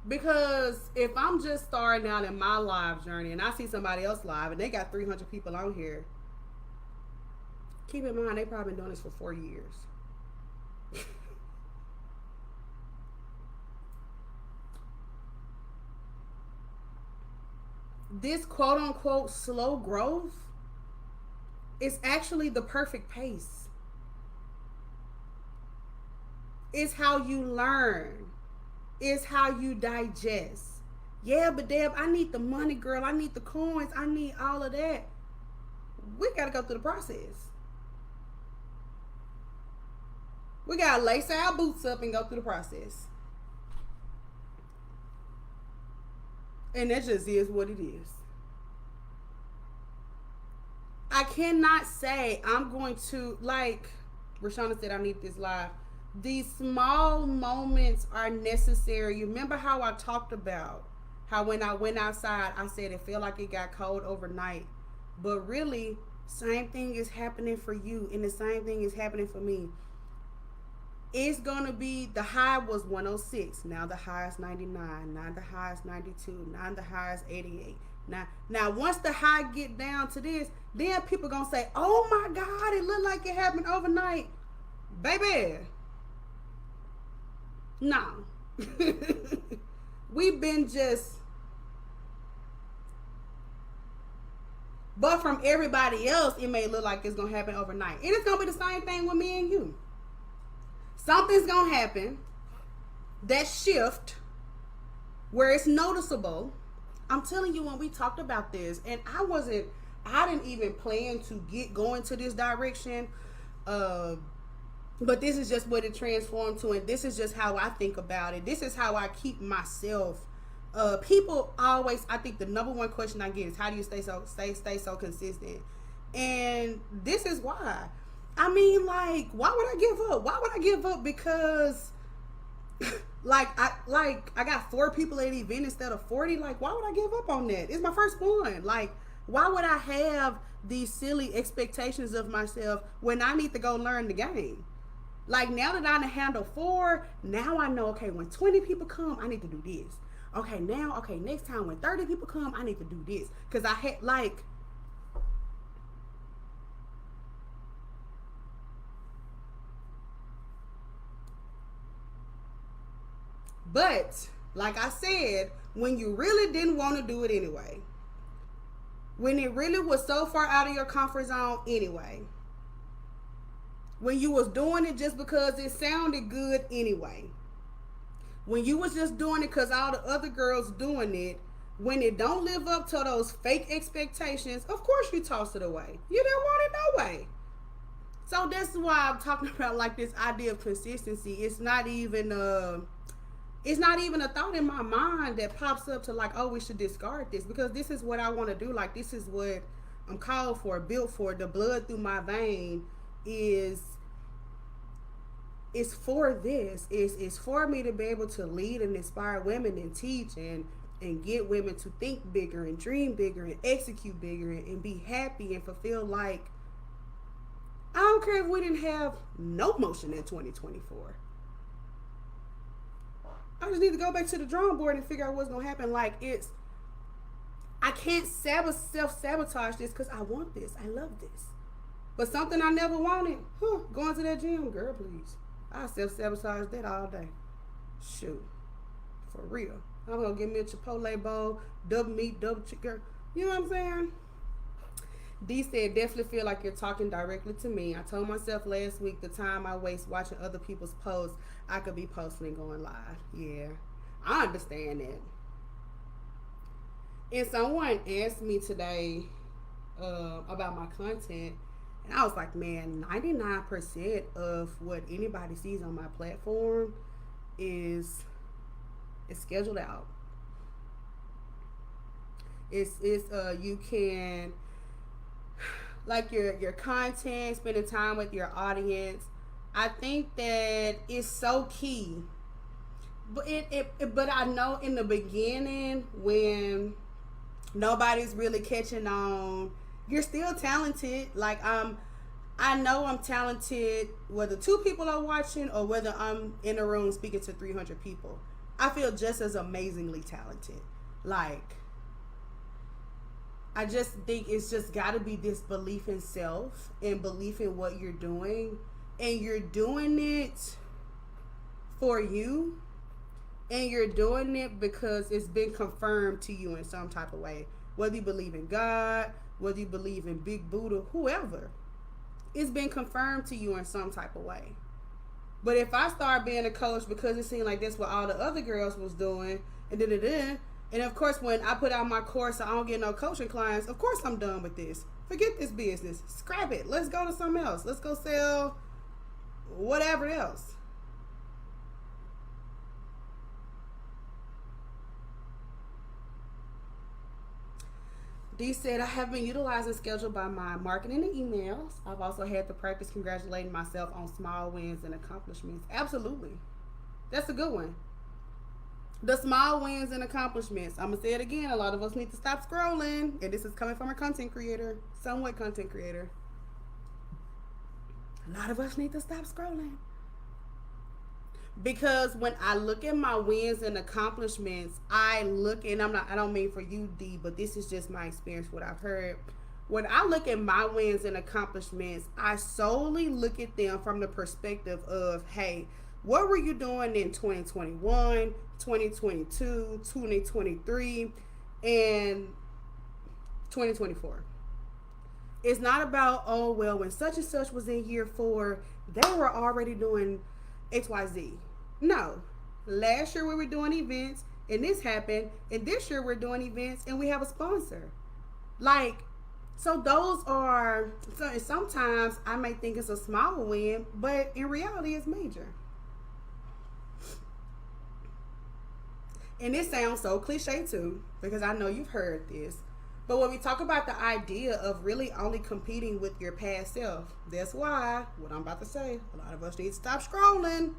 Because if I'm just starting out in my live journey and I see somebody else live and they got 300 people on here, keep in mind they probably been doing this for 4 years. this quote unquote slow growth is actually the perfect pace. It's how you learn. It's how you digest. Yeah, but Deb, I need the money, girl. I need the coins. I need all of that. We got to go through the process. We got to lace our boots up and go through the process. And that just is what it is. I cannot say I'm going to, like Rashana said, I need this live. These small moments are necessary. You remember how I talked about how when I went outside, I said it felt like it got cold overnight. But really, same thing is happening for you, and the same thing is happening for me. It's going to be, the high was 106. Now the high is 99. Now the high is 92. Now the high is 88. Now once the high get down to this, then people going to say, oh my God, it looked like it happened overnight. Baby, no. We've been just, but from everybody else, it may look like it's going to happen overnight. And it's going to be the same thing with me and you. Something's going to happen, that shift, where it's noticeable. I'm telling you, when we talked about this, and I didn't even plan to get going to this direction, but this is just what it transformed to, and this is just how I think about it. This is how I keep myself. People always, I think the number one question I get is, how do you stay so consistent? And this is why. I mean, like, why would I give up? Why would I give up? Because I got 4 people at the event instead of 40. Like, why would I give up on that? It's my first one. Like, why would I have these silly expectations of myself when I need to go learn the game? Like, now that I handle 4, now I know, okay, when 20 people come, I need to do this. Okay, next time when 30 people come, I need to do this. Because I had, like, but, like I said, when you really didn't want to do it anyway, when it really was so far out of your comfort zone anyway, when you was doing it just because it sounded good anyway, when you was just doing it because all the other girls doing it, when it don't live up to those fake expectations, of course you toss it away. You didn't want it no way. So that's why I'm talking about, like, this idea of consistency. It's not even a thought in my mind that pops up to, like, oh, we should discard this, because this is what I want to do. Like, this is what I'm called for, built for. The blood through my vein is for this. Is for me to be able to lead and inspire women and teach and get women to think bigger and dream bigger and execute bigger and be happy and fulfilled. Like, I don't care if we didn't have no motion in 2024. I just need to go back to the drawing board and figure out what's going to happen. Like, I can't self-sabotage this because I want this. I love this. But something I never wanted, going to that gym, girl, please. I self-sabotage that all day. Shoot. For real. I'm going to get me a Chipotle bowl, double meat, double chicken. You know what I'm saying? D said, definitely feel like you're talking directly to me. I told myself last week the time I waste watching other people's posts, I could be posting and going live. Yeah, I understand that. And someone asked me today about my content, and I was like, man, 99% of what anybody sees on my platform is scheduled out. It's you can, like, your content, spending time with your audience. I think that it's so key. But but I know in the beginning, when nobody's really catching on, you're still talented. Like, I know I'm talented whether 2 people are watching or whether I'm in a room speaking to 300 people. I feel just as amazingly talented. Like, I just think it's just got to be this belief in self and belief in what you're doing. And you're doing it for you. And you're doing it because it's been confirmed to you in some type of way. Whether you believe in God, whether you believe in Big Buddha, whoever, it's been confirmed to you in some type of way. But if I start being a coach because it seemed like that's what all the other girls was doing, and of course when I put out my course, I don't get no coaching clients. Of course I'm done with this. Forget this business. Scrap it. Let's go to something else. Let's go sell whatever else. D said, I have been utilizing schedule by my marketing and emails. I've also had to practice congratulating myself on small wins and accomplishments. Absolutely. That's a good one. The small wins and accomplishments. I'm going to say it again. A lot of us need to stop scrolling. And this is coming from a content creator, somewhat content creator. A lot of us need to stop scrolling. Because when I look at my wins and accomplishments, I look, and I don't mean for you, D, but this is just my experience, what I've heard. When I look at my wins and accomplishments, I solely look at them from the perspective of, hey, what were you doing in 2021, 2022, 2023, and 2024? It's not about, oh, well, when such and such was in year 4, they were already doing XYZ. No. Last year we were doing events and this happened, and this year we're doing events and we have a sponsor. Like, so those are, so sometimes I may think it's a small win, but in reality it's major. And this sounds so cliche too, because I know you've heard this. But when we talk about the idea of really only competing with your past self, that's why, what I'm about to say, a lot of us need to stop scrolling.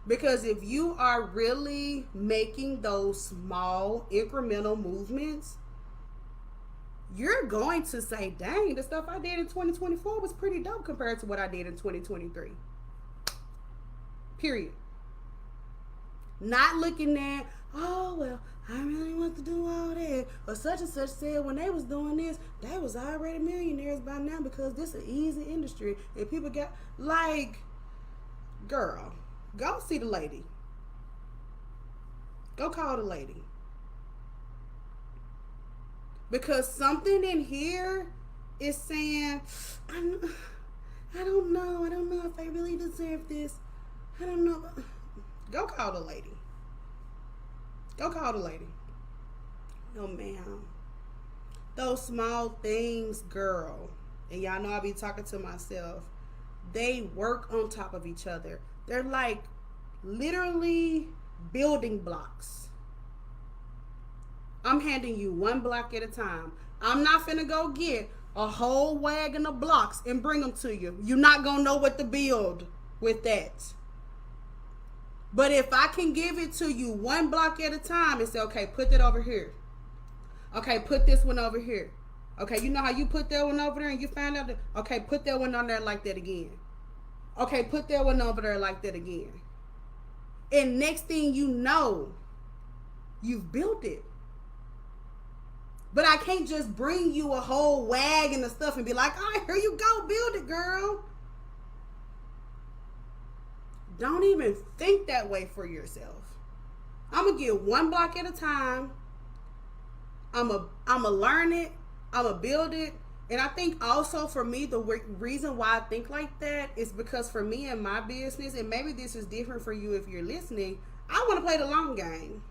Because if you are really making those small incremental movements, you're going to say, dang, the stuff I did in 2024 was pretty dope compared to what I did in 2023. Period. Not looking at, oh, well, I really want to do all that. Or such and such said when they was doing this, they was already millionaires by now because this is an easy industry. And people got, like, girl, go see the lady. Go call the lady. Because something in here is saying, I don't know. I don't know if I really deserve this. I don't know. Go call the lady. Go call the lady. No, ma'am. Those small things, girl, and y'all know I be talking to myself, they work on top of each other. They're like literally building blocks. I'm handing you one block at a time. I'm not finna go get a whole wagon of blocks and bring them to you. You're not gonna know what to build with that. But if I can give it to you one block at a time and say, okay, put that over here. Okay, put this one over here. Okay, you know how you put that one over there and you find out that, okay, put that one on there like that again. Okay, put that one over there like that again. And next thing you know, you've built it. But I can't just bring you a whole wagon of stuff and be like, all right, here you go, build it, girl. Don't even think that way for yourself. I'm going to get one block at a time. I'm going to learn it. I'm going to build it. And I think also for me, the reason why I think like that is because for me and my business, and maybe this is different for you if you're listening, I want to play the long game.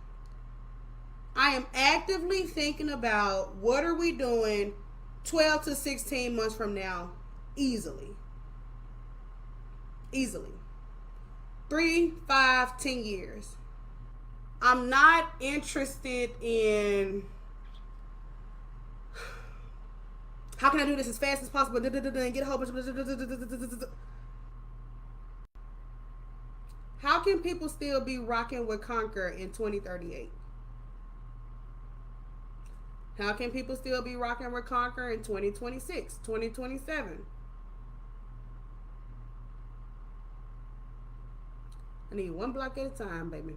I am actively thinking about what are we doing 12 to 16 months from now easily. Easily. 3, 5, 10 years. I'm not interested in how can I do this as fast as possible and get a whole bunch of. How can people still be rocking with Conquer in 2038? How can people still be rocking with Conquer in 2026, 2027? I need one block at a time, baby.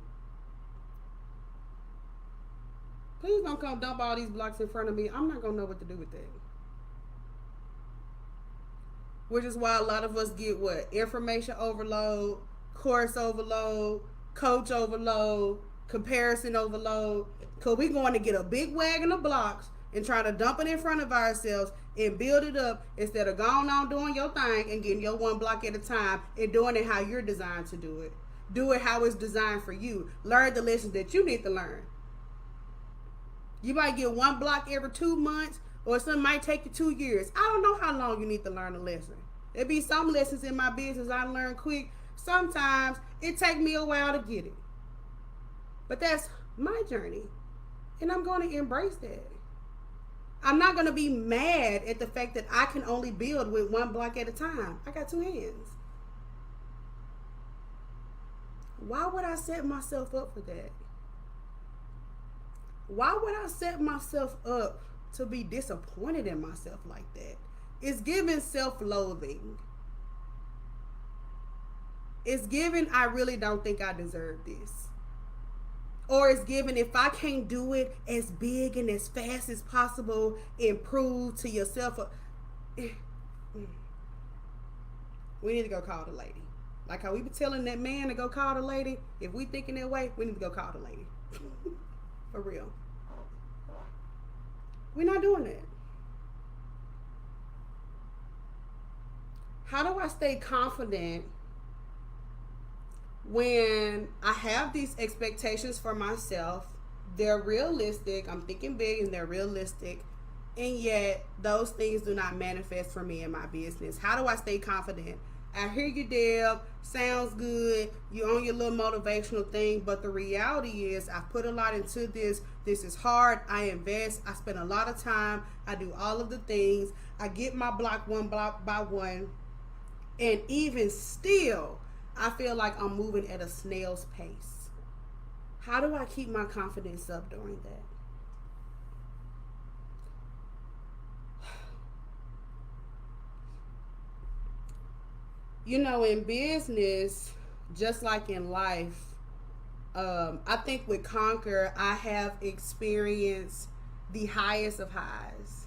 Please don't come dump all these blocks in front of me. I'm not going to know what to do with that. Which is why a lot of us get what? Information overload, course overload, coach overload, comparison overload, because we're going to get a big wagon of blocks and try to dump it in front of ourselves and build it up instead of going on doing your thing and getting your one block at a time and doing it how you're designed to do it. Do it how it's designed for you. Learn the lessons that you need to learn. You might get one block every 2 months, or some might take you 2 years. I don't know how long you need to learn a lesson. There be some lessons in my business I learn quick. Sometimes it take me a while to get it. But that's my journey. And I'm going to embrace that. I'm not going to be mad at the fact that I can only build with one block at a time. I got 2 hands. Why would I set myself up for that? Why would I set myself up to be disappointed in myself like that? It's giving self-loathing. It's giving, I really don't think I deserve this. Or it's given, if I can't do it as big and as fast as possible and prove to yourself. We need to go call the lady. Like how we be telling that man to go call the lady. If we thinking that way, we need to go call the lady. For real. We're not doing that. How do I stay confident when I have these expectations for myself? They're realistic. I'm thinking big and they're realistic. And yet those things do not manifest for me in my business. How do I stay confident? I hear you, Deb. Sounds good. You on your little motivational thing. But the reality is I've put a lot into this. This is hard. I invest. I spend a lot of time. I do all of the things. I get my block one block by one. And even still, I feel like I'm moving at a snail's pace. How do I keep my confidence up during that? You know, in business, just like in life, I think with Conquer, I have experienced the highest of highs.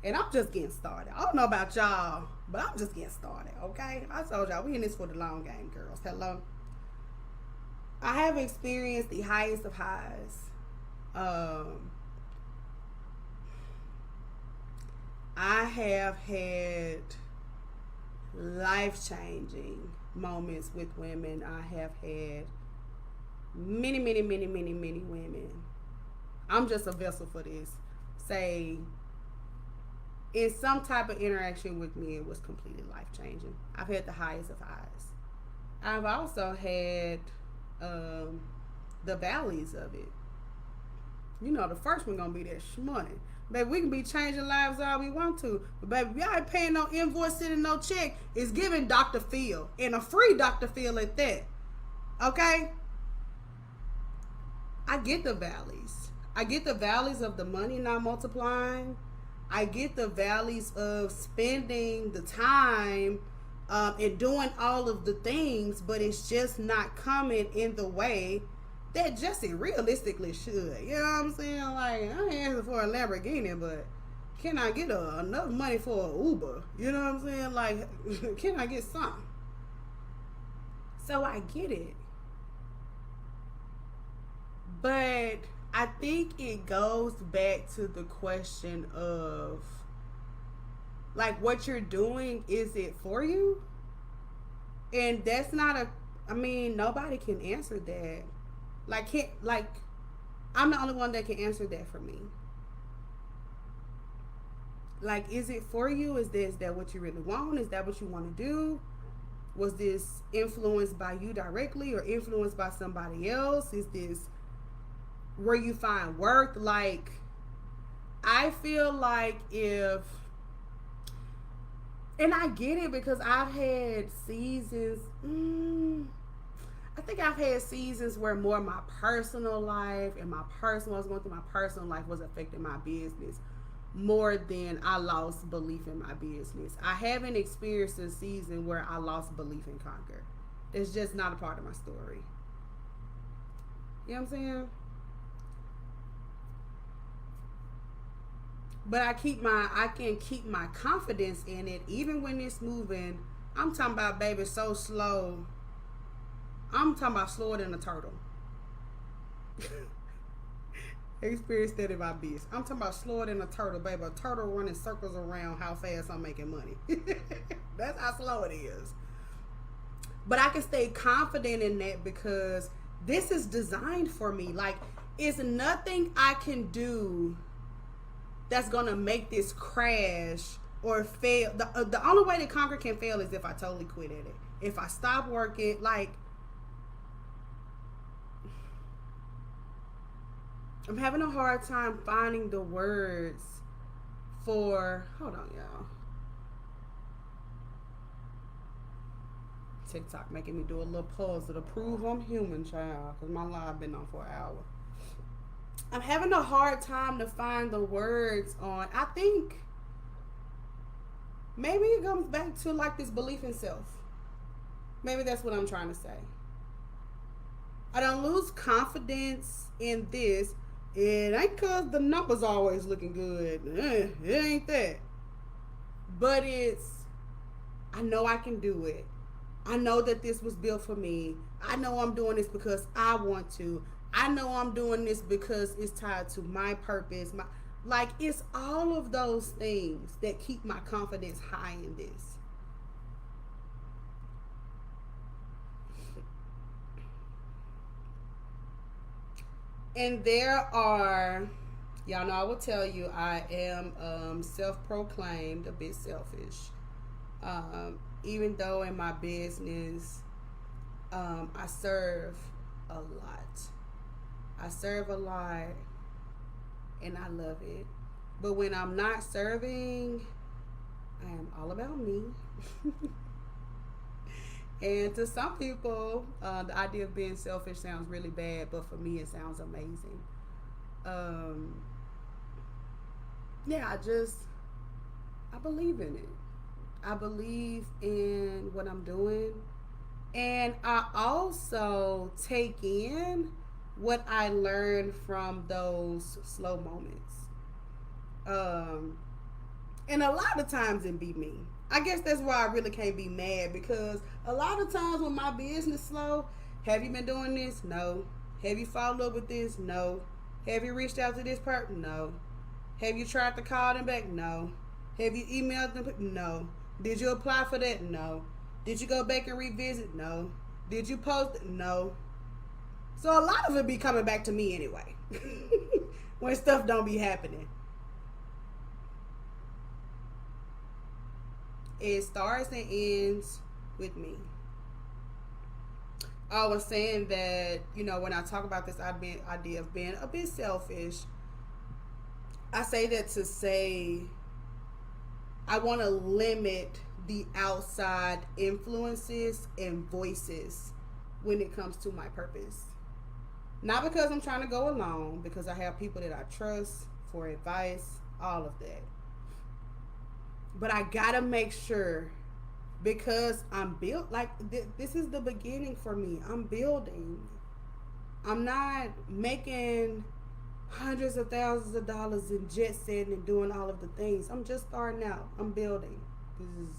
And I'm just getting started. I don't know about y'all, but I'm just getting started, okay? I told y'all, we in this for the long game, girls. Hello? I have experienced the highest of highs. I have had life-changing moments with women. I have had many women. I'm just a vessel for this. Say, in some type of interaction with me, it was completely life-changing. I've had the highest of highs. I've also had the valleys of it. You know, the first one gonna be that shmoney. Baby, we can be changing lives all we want to. But baby, y'all ain't paying no invoice, sending no check. It's giving Dr. Phil. And a free Dr. Phil at that. Okay? I get the valleys. I get the valleys of the money not multiplying. I get the valleys of spending the time and doing all of the things, but it's just not coming in the way that just realistically should. You know what I'm saying? Like, I ain't asking for a Lamborghini, but can I get enough money for an Uber? You know what I'm saying? Like, can I get something? So I get it. But I think it goes back to the question of, like, what you're doing, is it for you? And that's not nobody can answer that. I'm the only one that can answer that for me. Like, is it for you? Is that what you really want? Is that what you want to do? Was this influenced by you directly or influenced by somebody else? Is this where you find worth? Like, I feel like and I get it because I've had seasons, I think I've had seasons where more my personal life and I was going through my personal life was affecting my business more than I lost belief in my business. I haven't experienced a season where I lost belief in Conquer. It's just not a part of my story. You know what I'm saying? But I can keep my confidence in it even when it's moving. I'm talking about, baby, so slow. I'm talking about slower than a turtle. Experienced that in my business. I'm talking about slower than a turtle, baby. A turtle running circles around how fast I'm making money. That's how slow it is. But I can stay confident in that because this is designed for me. Like, it's nothing I can do that's gonna make this crash or fail. The only way that Conquer can fail is if I totally quit at it. If I stop working, like, I'm having a hard time finding the words for, hold on, y'all. TikTok making me do a little puzzle to prove I'm human, child, because my live been on for an hour. I'm having a hard time to find the words on, I think maybe it comes back to like this belief in self. Maybe that's what I'm trying to say. I don't lose confidence in this. It ain't because the numbers always looking good. It ain't that. But it's, I know I can do it. I know that this was built for me. I know I'm doing this because I want to. I know I'm doing this because it's tied to my purpose. Like, it's all of those things that keep my confidence high in this. And there are, y'all know I will tell you, I am self-proclaimed a bit selfish. Even though in my business, I serve a lot. I serve a lot and I love it. But when I'm not serving, I am all about me. And to some people, the idea of being selfish sounds really bad, but for me, it sounds amazing. Yeah, I believe in it. I believe in what I'm doing. And I also take in what I learned from those slow moments. And a lot of times it be me. I guess that's why I really can't be mad, because a lot of times when my business slow, have you been doing this? No. Have you followed up with this? No. Have you reached out to this person? No. Have you tried to call them back? No. Have you emailed them? No. Did you apply for that? No. Did you go back and revisit? No. Did you post? No. So a lot of it be coming back to me anyway. When stuff don't be happening. It starts and ends with me. I was saying that, when I talk about this idea of being a bit selfish, I say that to say I want to limit the outside influences and voices when it comes to my purpose. Not because I'm trying to go alone, because I have people that I trust for advice, all of that. But I gotta make sure, because I'm built, like, this is the beginning for me. I'm building. I'm not making hundreds of thousands of dollars in jet setting and doing all of the things. I'm just starting out. I'm building. This is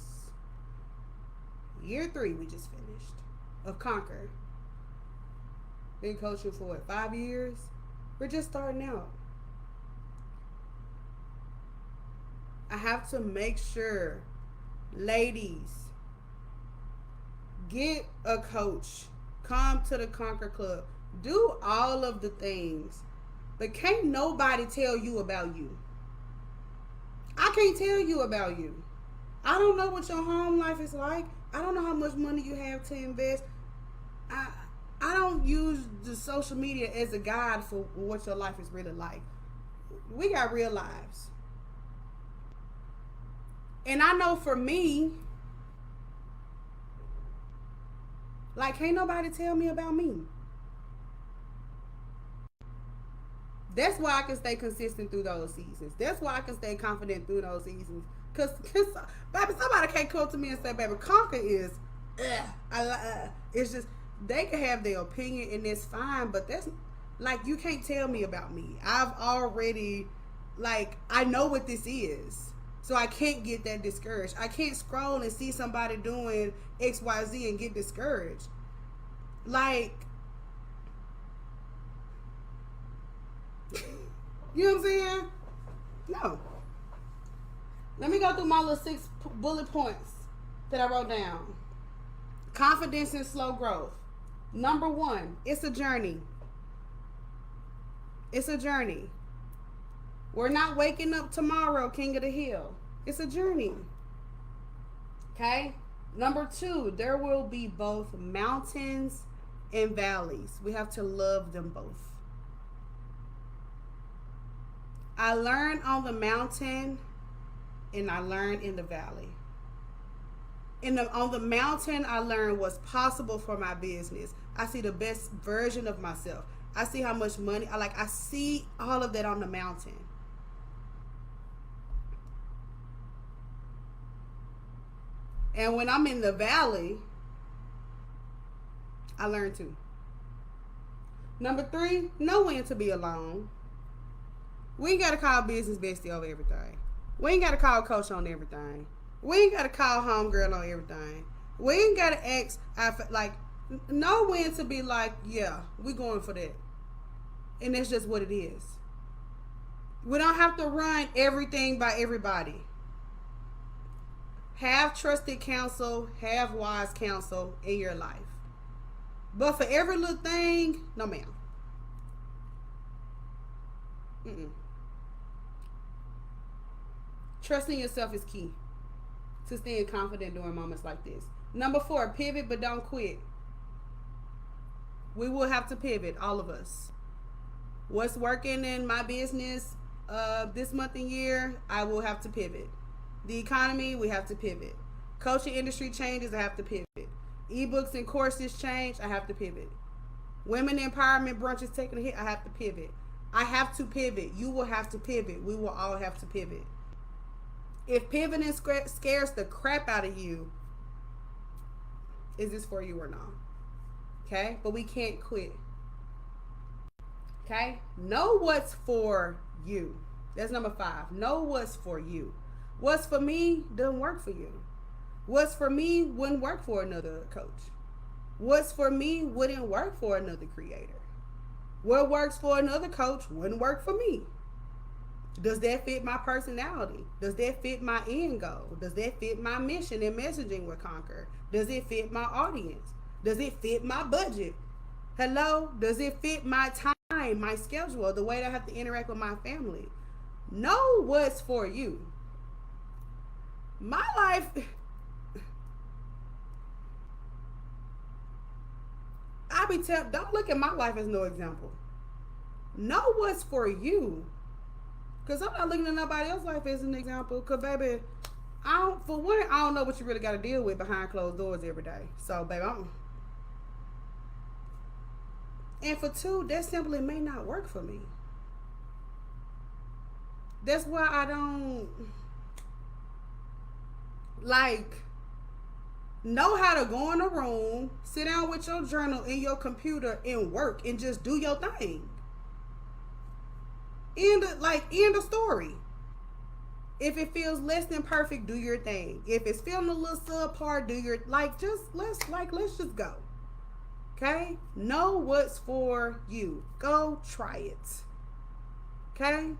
year 3 we just finished of Conquer. Been coaching for what, 5 years? We're just starting out. I have to make sure, ladies, get a coach, come to the Conquer Club, do all of the things, but can't nobody tell you about you. I can't tell you about you. I don't know what your home life is like. I don't know how much money you have to invest. I don't use the social media as a guide for what your life is really like. We got real lives. And I know for me, like, can't nobody tell me about me. That's why I can stay consistent through those seasons. That's why I can stay confident through those seasons. Cause baby, somebody can't come to me and say, baby, Conquer is, it's just, they can have their opinion and it's fine, but that's, like, you can't tell me about me. I've already, like, I know what this is. So I can't get that discouraged. I can't scroll and see somebody doing XYZ and get discouraged. Like, You know what I'm saying? No. Let me go through my little 6 bullet points that I wrote down. Confidence and slow growth. Number 1, it's a journey. It's a journey. We're not waking up tomorrow, King of the Hill. It's a journey. Okay? Number 2, there will be both mountains and valleys. We have to love them both. I learned on the mountain and I learned in the valley. On the mountain, I learned what's possible for my business. I see the best version of myself. I see how much money, I see all of that on the mountain. And when I'm in the valley, I learn too. Number 3, know when to be alone. We ain't got to call business bestie over everything. We ain't got to call coach on everything. We ain't got to call homegirl on everything. We ain't got to ask, know when to be like, yeah, we going for that. And that's just what it is. We don't have to run everything by everybody. Have trusted counsel, have wise counsel in your life. But for every little thing, no ma'am. Trusting yourself is key to staying confident during moments like this. Number 4, pivot but don't quit. We will have to pivot, all of us. What's working in my business this month and year, I will have to pivot. The economy, we have to pivot. Coaching industry changes, I have to pivot. Ebooks and courses change, I have to pivot. Women empowerment brunches taking a hit, I have to pivot. I have to pivot. You will have to pivot. We will all have to pivot. If pivoting scares the crap out of you, is this for you or not? Okay? But we can't quit. Okay? Know what's for you. That's number 5. Know what's for you. What's for me doesn't work for you. What's for me wouldn't work for another coach. What's for me wouldn't work for another creator. What works for another coach wouldn't work for me. Does that fit my personality? Does that fit my end goal? Does that fit my mission and messaging with Conquer? Does it fit my audience? Does it fit my budget? Hello? Does it fit my time, my schedule, the way that I have to interact with my family? Know what's for you. My life, don't look at my life as no example. Know what's for you. Because I'm not looking at nobody else's life as an example. Because, baby, I don't know what you really got to deal with behind closed doors every day. So, baby, and for 2, that simply may not work for me. That's why I don't, know how to go in a room, sit down with your journal and your computer and work and just do your thing. End of story. If it feels less than perfect, do your thing. If it's feeling a little subpar, do your, let's just go. Okay? Know what's for you. Go try it. Okay?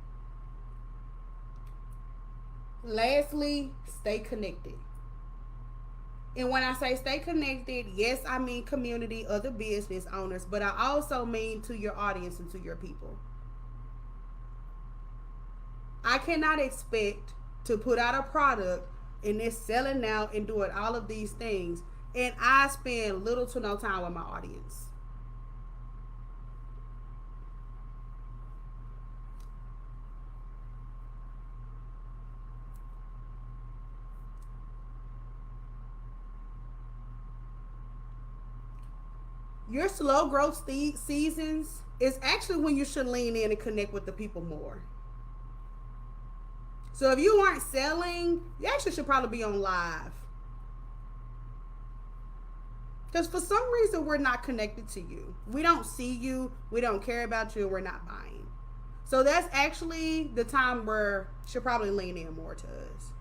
Lastly, stay connected. And when I say stay connected, yes, I mean community, other business owners, but I also mean to your audience and to your people. I cannot expect to put out a product and it's selling out and doing all of these things, and I spend little to no time with my audience. Your slow growth seasons is actually when you should lean in and connect with the people more. So if you aren't selling, you actually should probably be on live. Because for some reason, we're not connected to you. We don't see you. We don't care about you. And we're not buying. So that's actually the time where you should probably lean in more to us.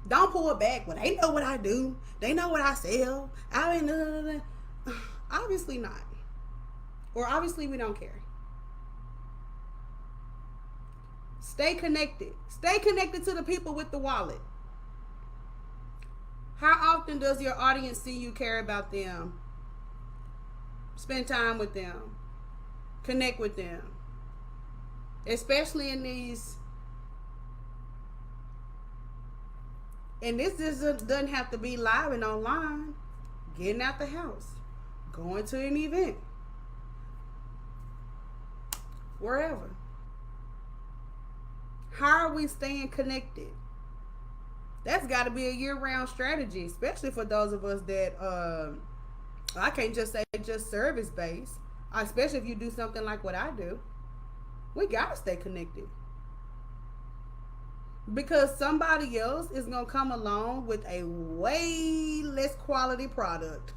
Don't pull it back. Well, they know what I do. They know what I sell. Obviously not. Or obviously we don't care. Stay connected. Stay connected to the people with the wallet. How often does your audience see you care about them? Spend time with them. Connect with them. Especially in these. And this doesn't have to be live and online. Getting out the house. Going to an event. Wherever. How are we staying connected? That's got to be a year-round strategy, especially for those of us that, I can't just say just service-based, especially if you do something like what I do. We got to stay connected. Because somebody else is going to come along with a way less quality product,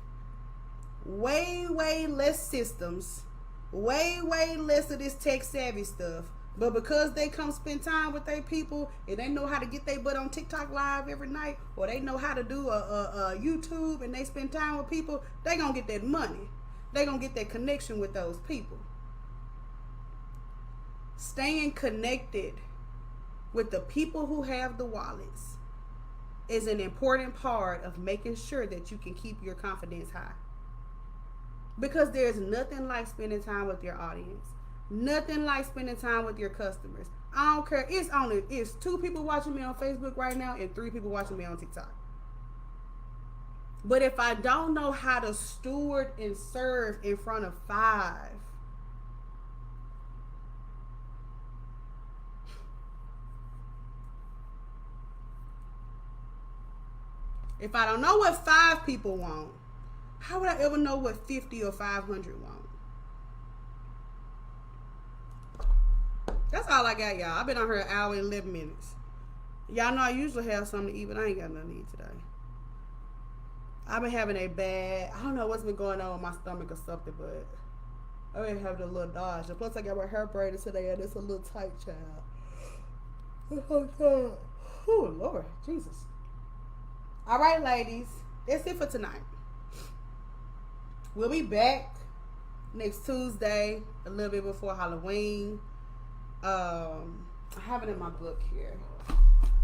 way less systems, way less of this tech-savvy stuff. But because they come spend time with their people and they know how to get their butt on TikTok live every night, or they know how to do a YouTube and they spend time with people, they going to get that money. They going to get that connection with those people. Staying connected with the people who have the wallets is an important part of making sure that you can keep your confidence high. Because there's nothing like spending time with your audience. Nothing like spending time with your customers. I don't care. It's 2 people watching me on Facebook right now and 3 people watching me on TikTok. But if I don't know how to steward and serve in front of 5, if I don't know what 5 people want, how would I ever know what 50 or 500 want? That's all I got, y'all. I've been on here an hour and 11 minutes. Y'all know I usually have something to eat, but I ain't got nothing to eat today. I've been having a bad, I don't know what's been going on with my stomach or something, but I've been having a little dodge. And plus I got my hair braided today and it's a little tight, child. Oh, Lord, Jesus. All right, ladies. That's it for tonight. We'll be back next Tuesday, a little bit before Halloween. I have it in my book here.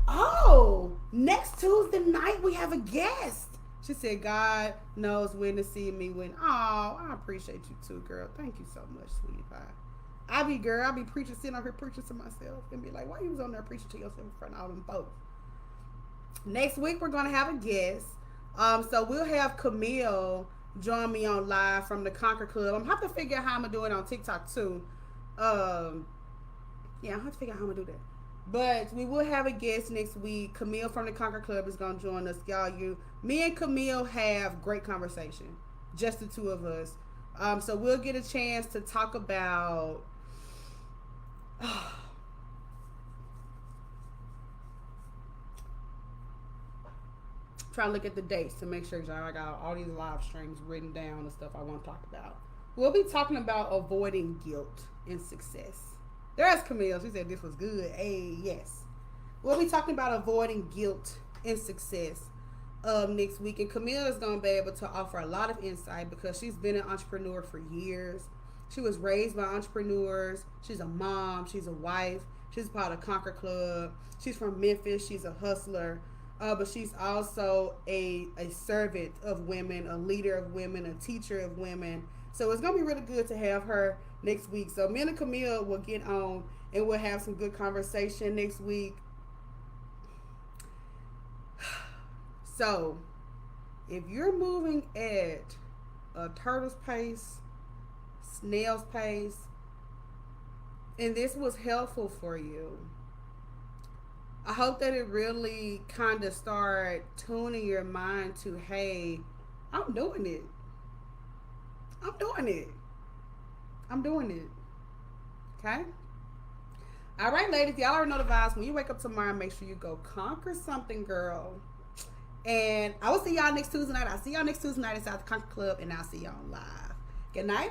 Oh, next Tuesday night we have a guest. She said, God knows when to see me when. Oh, I appreciate you too, girl. Thank you so much, sweetie pie. I be preaching, sitting on here preaching to myself and be like, why you was on there preaching to yourself in front of all them folks? Next week we're going to have a guest. So we'll have Camille join me on live from the Conquer Club. I'm going to have to figure out how I'm going to do it on TikTok too. Yeah, I'll have to figure out how I'm going to do that. But we will have a guest next week. Camille from the Conquer Club is going to join us. Y'all, me and Camille have great conversation. Just the 2 of us. So we'll get a chance to talk about... trying to look at the dates to make sure I got all these live streams written down and stuff I want to talk about. We'll be talking about avoiding guilt in success. There's Camille. She said this was good. Hey, yes. We'll be talking about avoiding guilt in success next week. And Camille is going to be able to offer a lot of insight because she's been an entrepreneur for years. She was raised by entrepreneurs. She's a mom. She's a wife. She's part of Conquer Club. She's from Memphis. She's a hustler. But she's also a servant of women, a leader of women, a teacher of women. So it's going to be really good to have her next week. So me and Camille will get on and we'll have some good conversation next week. So if you're moving at a turtle's pace, snail's pace, and this was helpful for you, I hope that it really kind of start tuning your mind to, hey, I'm doing it. I'm doing it. I'm doing it. Okay? All right, ladies. Y'all already know the vibes. When you wake up tomorrow, make sure you go conquer something, girl. And I will see y'all next Tuesday night. I'll see y'all next Tuesday night inside the Conquer Club, and I'll see y'all live. Good night.